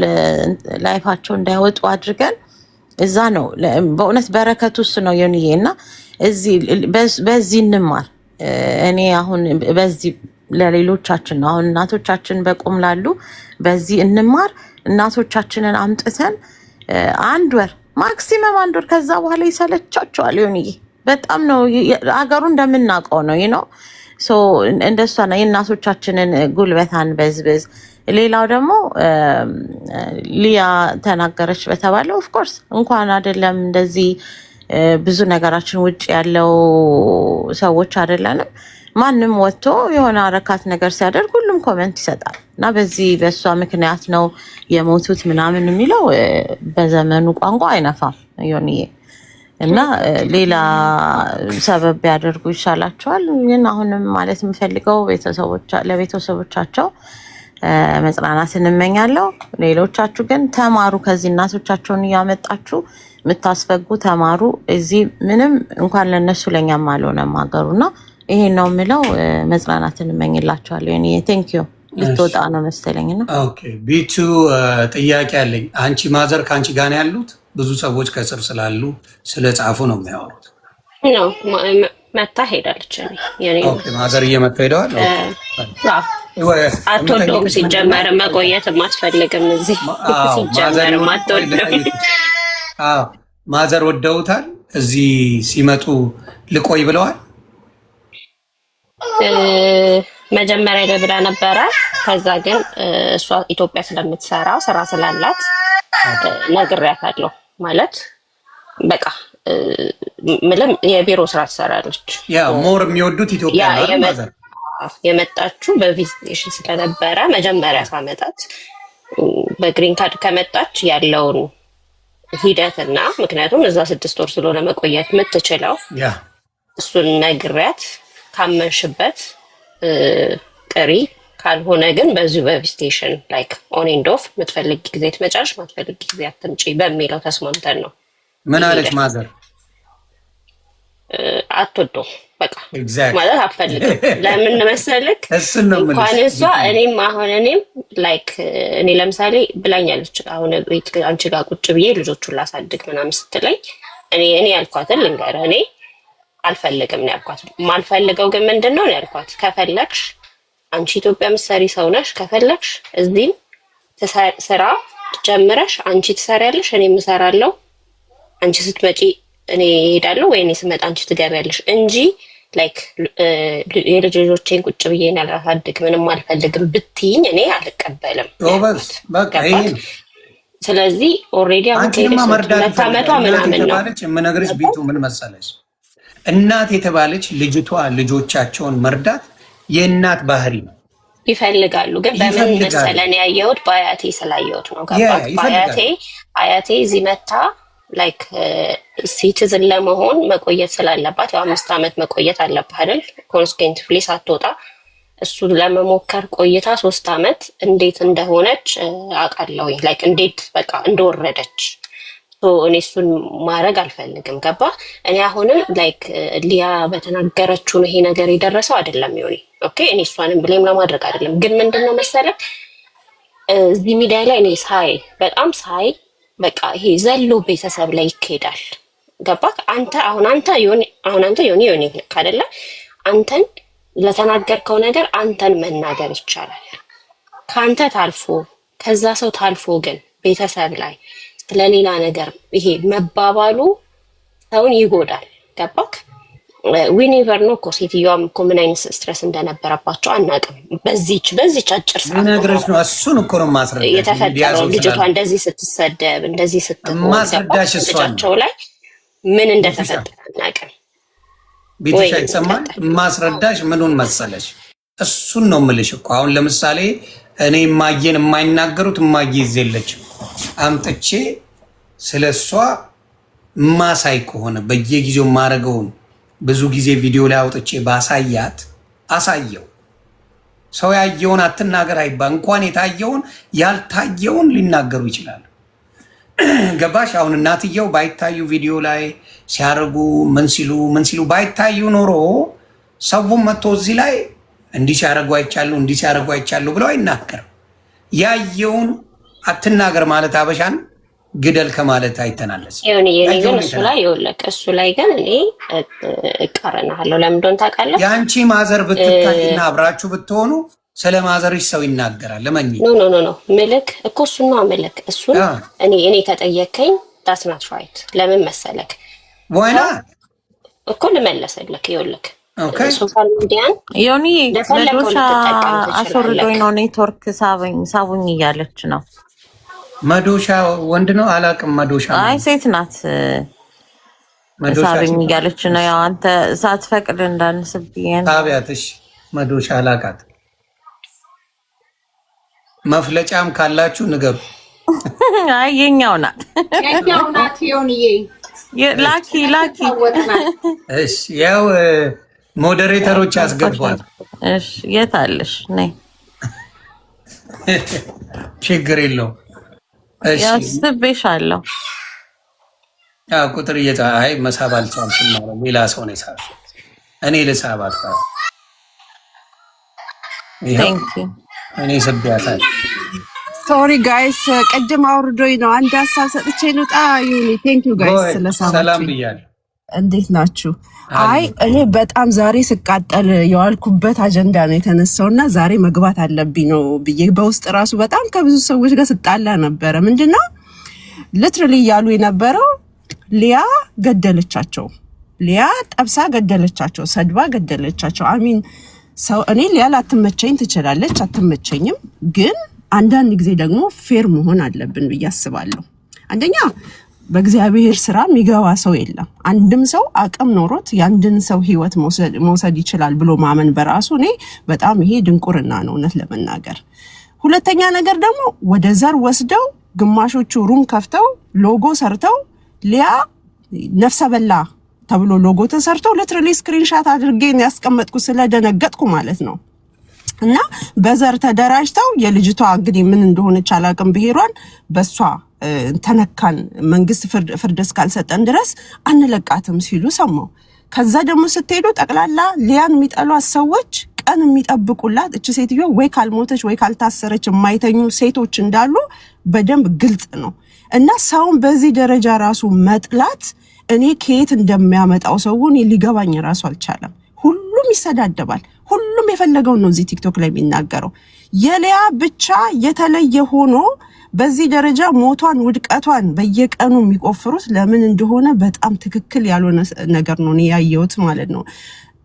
ላይፋቸው እንዳይወጡ አድርገን እዛ ነው በእውነት በረከቱ እሱ ነው የሆንዬ እና በዚህ እንማር። እኔ አሁን በዚህ ለሌሎቻችን ነው አሁን እናቶቻችን በቁም ላሉ በዚህ እንማር። እናቶቻችንን አምጥተን 1 ወር ማክሲመም 1 ወር ከዛ በኋላ ይሰለቻቸዋል። የሆንዬ በጣም ነው አገሩ እንደምናውቀው ነው ነው እንደሷ ነው የእናቶቻችንን ጉልበታን በዝብዝ። ሌላው ደግሞ ሊያ ተናገረች በተባለው ኦፍኮርስ እንኳን አይደለም እንደዚህ ብዙ ነገራችን ውጭ ያለው ሰዎች አይደለንም። ማንም ወጥቶ የሆነ አረካት ነገር ሲያደርግ ሁሉም ኮመንት ይሰጣል እና በዚህ በእሷ ምክንያት ነው የሞቱት ምናምን የሚለው በዘመኑ ቋንቋ አይነፋም ዮኒዬ እና ሌላ ሰበብ ቢያደርጉ ይሻላቸዋል። ግን አሁንም ማለት የምፈልገው ለቤተሰቦቻቸው መጽናናት እንመኛለሁ። ሌሎቻችሁ ግን ተማሩ፣ ከዚህ እናቶቻቸውን እያመጣችሁ የምታስፈጉ ተማሩ። እዚህ ምንም እንኳን ለነሱ ለኛም አልሆነም ሀገሩና ይሄን ነው የምለው። መጽናናት እንመኝላችኋለሁ። እኔ ቴንክ ዩ ልትወጣ ነው መሰለኝና ኦኬ ቢቱ ጥያቄ አለኝ። አንቺ ማዘር ከአንቺ ጋር ነው ያሉት? ብዙ ሰዎች ከስር ስላሉ ስለ ጻፉ ነው የሚያወሩት። ነው መታ ሄዳለች። ኦኬ ማዘር እየመጡ ሄደዋል። አትወደውም ሲጀመር መቆየት አትፈልግም። እዚህ ሲጀመር አትወደውም። ማዘር ወደውታል። እዚህ ሲመጡ ልቆይ ብለዋል። መጀመሪያ ደብዳ ነበረ። ከዛ ግን እሷ ኢትዮጵያ ስለምትሰራ ስራ ስላላት ነግሬያታለሁ። ማለት በቃ ምንም የቢሮ ስራ ትሰራለች። ያ ሞር የሚወዱት ኢትዮጵያ ነው። የመጣችው በቪዚቴሽን ስለነበረ መጀመሪያ ሳመጣት በግሪን ካርድ ከመጣች ያለውን ሂደትና ምክንያቱም እዛ 6 ወር ስለሆነ መቆየት የምትችለው እሱን ነግሬያት ካመንሽበት ቅሪ፣ ካልሆነ ግን በዚሁ በቪዚቴሽን ላይክ ኦን ኤንድ ኦፍ የምትፈልጊ ጊዜ ትመጫለሽ፣ ማትፈልጊ ጊዜ አትምጪ በሚለው ተስማምተን ነው። ምን አለች ማዘር? አትወደውም በቃ ማለት አትፈልግም። ለምን መሰልክ እንኳን እሷ እኔም ላይክ እኔ ለምሳሌ ብላኛለች። አሁን ቤት አንቺ ጋር ቁጭ ብዬ ልጆቹን ላሳድግ ምናምን ስትለኝ እኔ ያልኳትን ልንገርህ፣ እኔ አልፈልግም ነው ያልኳት። ማልፈልገው ግን ምንድነው ነው ያልኳት፣ ከፈለግሽ አንቺ ኢትዮጵያ ምሰሪ ሰው ነሽ፣ ከፈለግሽ እዚህም ስራ ጀምረሽ አንቺ ትሰሪያለሽ፣ እኔ እሰራለሁ። አንቺ ስትመጪ እኔ እሄዳለሁ ወይ እኔ ስመጣ አንቺ ትገቢያለሽ እንጂ ላይክ የልጆቼን ቁጭ ብዬ ያላሳድግ ምንም አልፈልግም ብትይኝ እኔ አልቀበልም። ስለዚህ ኦልሬዲ አሁን መታመቷ ምናምን ነው የምነግርሽ። ቢቱ ምን መሰለሽ፣ እናት የተባለች ልጅቷ ልጆቻቸውን መርዳት የእናት ባህሪ ነው። ይፈልጋሉ ግን በምን መሰለን ያየሁት በአያቴ ስላየሁት ነው። ገባት? አያቴ እዚህ መታ ላይክ ሲቲዝን ለመሆን መቆየት ስላለባት ያው 5 ዓመት መቆየት አለባት አይደል? ኮንስቲቲዩሽንሊ ሳትወጣ እሱ ለመሞከር ቆይታ 3 ዓመት እንዴት እንደሆነች አውቃለሁ። ላይክ እንዴት በቃ እንደወረደች እኔ እሱን ማድረግ አልፈልግም። ገባ? እኔ አሁንም ላይክ ሊያ በተናገረችው ነው ይሄ ነገር የደረሰው አይደለም ይሆን? ኦኬ እኔ እሷንም ብሌም ለማድረግ አይደለም። ግን ምንድነው መሰለህ እዚህ ሚዲያ ላይ እኔ በጣም በቃ ይሄ ዘሎ ቤተሰብ ላይ ይካሄዳል። ገባክ? አንተ ዮኒ ካደለ አንተን ለተናገርከው ነገር አንተን መናገር ይቻላል። ከአንተ ታልፎ ከዛ ሰው ታልፎ ግን ቤተሰብ ላይ ስለሌላ ነገር ይሄ መባባሉ ሰውን ይጎዳል። ገባክ? ዊኔቨር ነው እኮ ሴትዮዋም እኮ ምን አይነት ስትረስ እንደነበረባቸው አናውቅም። በዚች አጭር ሰዓት ነግረሽ ነው እሱን እኮ ነው ማስረዳሽ የተፈጠረው። ልጅቷ እንደዚህ ስትሰደብ እንደዚህ ማስረዳሽ ስትሆንባቸው ላይ ምን እንደተፈጠረ አናውቅም። ቤትሽ አይሰማል። ማስረዳሽ ምኑን መሰለሽ? እሱን ነው የምልሽ እኮ አሁን ለምሳሌ እኔ ማየን የማይናገሩት ማየ ይዘለች አምጥቼ ስለሷ ማሳይ ከሆነ በየጊዜው ማረገውን ብዙ ጊዜ ቪዲዮ ላይ አውጥቼ ባሳያት አሳየው። ሰው ያየውን አትናገር አይባል። እንኳን የታየውን ያልታየውን ሊናገሩ ይችላሉ። ገባሽ? አሁን እናትየው ባይታዩ ቪዲዮ ላይ ሲያደርጉ ምን ሲሉ ባይታዩ ኖሮ ሰውም መጥቶ እዚህ ላይ እንዲህ ሲያደርጉ አይቻሉ እንዲህ ሲያደርጉ አይቻሉ ብለው አይናገርም። ያየውን አትናገር ማለት አበሻን ግደል ከማለት አይተናለስ። እሱ ላይ ግን እኔ እቃረናለሁ። ለምን እንደሆነ ታውቃለህ? የአንቺ ማዘር ብትታይና አብራችሁ ብትሆኑ ስለ ማዘርሽ ሰው ይናገራል። ለማኝ ኖ ምልክ እኮ እሱን ነው ምልክ እሱን እኔ ተጠየቀኝ that's not right። ለምን መሰለክ ወይና እኮ ልመለሰልክ ይኸውልህ ሶሻል ሚዲያን ዮኒ መዶሻ አስወርዶኝ ነው ኔትወርክ ሳቡኝ እያለች ነው። መዶሻ ወንድ ነው አላውቅም። መዶሻ አይ ሴት ናት። ሳቡኝ እያለች ነው። ያው አንተ ሳትፈቅድ እንዳንስብኝ ታቢያትሽ መዶሻ አላውቃት። መፍለጫም ካላችሁ ንገሩ። አይ የኛው ናት ዮኒዬ ላኪ እሺ ያው ሞዴሬተሮች ያስገቧል። እሺ የት አለሽ? ነይ ችግር የለው። እሺ ያስብሻለሁ። ቁጥር አይ መሳብ አልቻልሽም ማለት ሌላ ሰው ነው የሳብ። እኔ ልሳባት እኔ ስቢያታል። ሶሪ ጋይስ ቅድም አውርዶኝ ነው። አንድ ሀሳብ ሰጥቼ ልውጣ። ዩኒ ቴንክ ዩ ጋይስ ስለሳባችሁ። ሰላም ብያለሁ። እንዴት ናችሁ? አይ እኔ በጣም ዛሬ ስቃጠል የዋልኩበት አጀንዳ ነው የተነሳው እና ዛሬ መግባት አለብኝ ነው ብዬ በውስጥ ራሱ በጣም ከብዙ ሰዎች ጋር ስጣላ ነበረ። ምንድነው ሊትራሊ እያሉ የነበረው ሊያ ገደለቻቸው፣ ሊያ ጠብሳ ገደለቻቸው፣ ሰድባ ገደለቻቸው። አሚን ሰው እኔ ሊያ ላትመቸኝ ትችላለች፣ አትመቸኝም። ግን አንዳንድ ጊዜ ደግሞ ፌር መሆን አለብን ብዬ አስባለሁ። አንደኛ በእግዚአብሔር ስራ የሚገባ ሰው የለም። አንድም ሰው አቅም ኖሮት የአንድን ሰው ህይወት መውሰድ ይችላል ብሎ ማመን በራሱ እኔ በጣም ይሄ ድንቁርና ነው እውነት ለመናገር። ሁለተኛ ነገር ደግሞ ወደ ዘር ወስደው ግማሾቹ ሩም ከፍተው ሎጎ ሰርተው ሊያ ነፍሰ በላ ተብሎ ሎጎ ተሰርቶ ሊትራሊ ስክሪንሻት አድርጌ ያስቀመጥኩ ስለደነገጥኩ ማለት ነው። እና በዘር ተደራጅተው የልጅቷ እንግዲህ ምን እንደሆነች አላቅም ብሄሯን በሷ ተነካን መንግስት ፍርድ እስካልሰጠን ድረስ አንለቃትም ሲሉ ሰማው። ከዛ ደግሞ ስትሄዱ ጠቅላላ ሊያን የሚጠሏት ሰዎች ቀን የሚጠብቁላት እቺ ሴትዮ ወይ ካልሞተች ወይ ካልታሰረች የማይተኙ ሴቶች እንዳሉ በደንብ ግልጽ ነው። እና ሰውን በዚህ ደረጃ ራሱ መጥላት እኔ ከየት እንደሚያመጣው ሰውን ሊገባኝ ራሱ አልቻለም። ሁሉም ይሰዳደባል። ሁሉም የፈለገውን ነው እዚህ ቲክቶክ ላይ የሚናገረው። የሊያ ብቻ የተለየ ሆኖ በዚህ ደረጃ ሞቷን ውድቀቷን በየቀኑ የሚቆፍሩት ለምን እንደሆነ በጣም ትክክል ያልሆነ ነገር ነው ያየሁት ማለት ነው።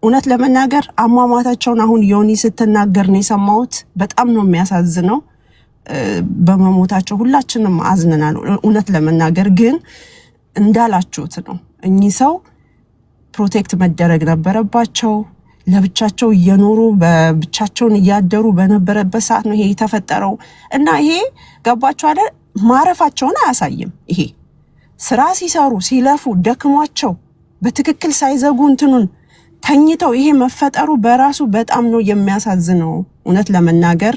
እውነት ለመናገር አሟሟታቸውን አሁን ዮኒ ስትናገር ነው የሰማሁት። በጣም ነው የሚያሳዝነው። በመሞታቸው ሁላችንም አዝነናል። እውነት ለመናገር ግን እንዳላችሁት ነው እኚህ ሰው ፕሮቴክት መደረግ ነበረባቸው። ለብቻቸው እየኖሩ በብቻቸውን እያደሩ በነበረበት ሰዓት ነው ይሄ የተፈጠረው። እና ይሄ ገባቸው አይደል? ማረፋቸውን አያሳይም። ይሄ ስራ ሲሰሩ ሲለፉ ደክሟቸው በትክክል ሳይዘጉ እንትኑን ተኝተው ይሄ መፈጠሩ በራሱ በጣም ነው የሚያሳዝነው። እውነት ለመናገር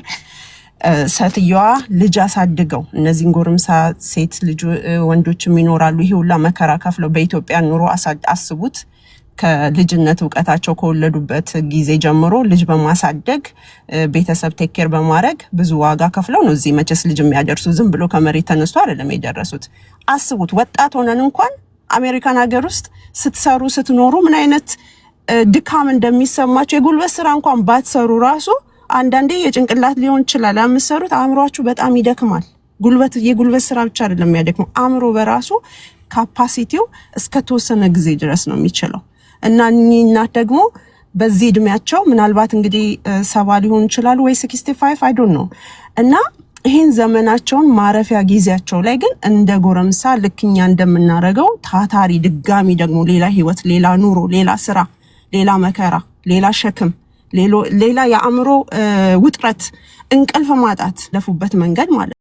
ሴትየዋ ልጅ አሳድገው እነዚህን ጎረምሳ ሴት ልጅ ወንዶችም ይኖራሉ። ይሄ ሁላ መከራ ከፍለው በኢትዮጵያ ኑሮ አስቡት። ከልጅነት እውቀታቸው ከወለዱበት ጊዜ ጀምሮ ልጅ በማሳደግ ቤተሰብ ቴኬር በማድረግ ብዙ ዋጋ ከፍለው ነው እዚህ መቼስ ልጅ የሚያደርሱ። ዝም ብሎ ከመሬት ተነስቶ አይደለም የደረሱት። አስቡት ወጣት ሆነን እንኳን አሜሪካን ሀገር ውስጥ ስትሰሩ ስትኖሩ ምን አይነት ድካም እንደሚሰማቸው። የጉልበት ስራ እንኳን ባትሰሩ ራሱ አንዳንዴ የጭንቅላት ሊሆን ይችላል የምትሰሩት፣ አእምሯችሁ በጣም ይደክማል። የጉልበት ስራ ብቻ አይደለም የሚያደክመው፣ አእምሮ በራሱ ካፓሲቲው እስከ ተወሰነ ጊዜ ድረስ ነው የሚችለው። እና እኚህ እናት ደግሞ በዚህ እድሜያቸው ምናልባት እንግዲህ 70 ሊሆን ይችላል ወይ 65 አይ ዶንት ኖ እና ይሄን ዘመናቸውን ማረፊያ ጊዜያቸው ላይ ግን እንደ ጎረምሳ ልክኛ እንደምናረገው ታታሪ ድጋሚ ደግሞ ሌላ ህይወት፣ ሌላ ኑሮ፣ ሌላ ስራ፣ ሌላ መከራ፣ ሌላ ሸክም፣ ሌላ የአእምሮ ውጥረት፣ እንቅልፍ ማጣት ለፉበት መንገድ ማለት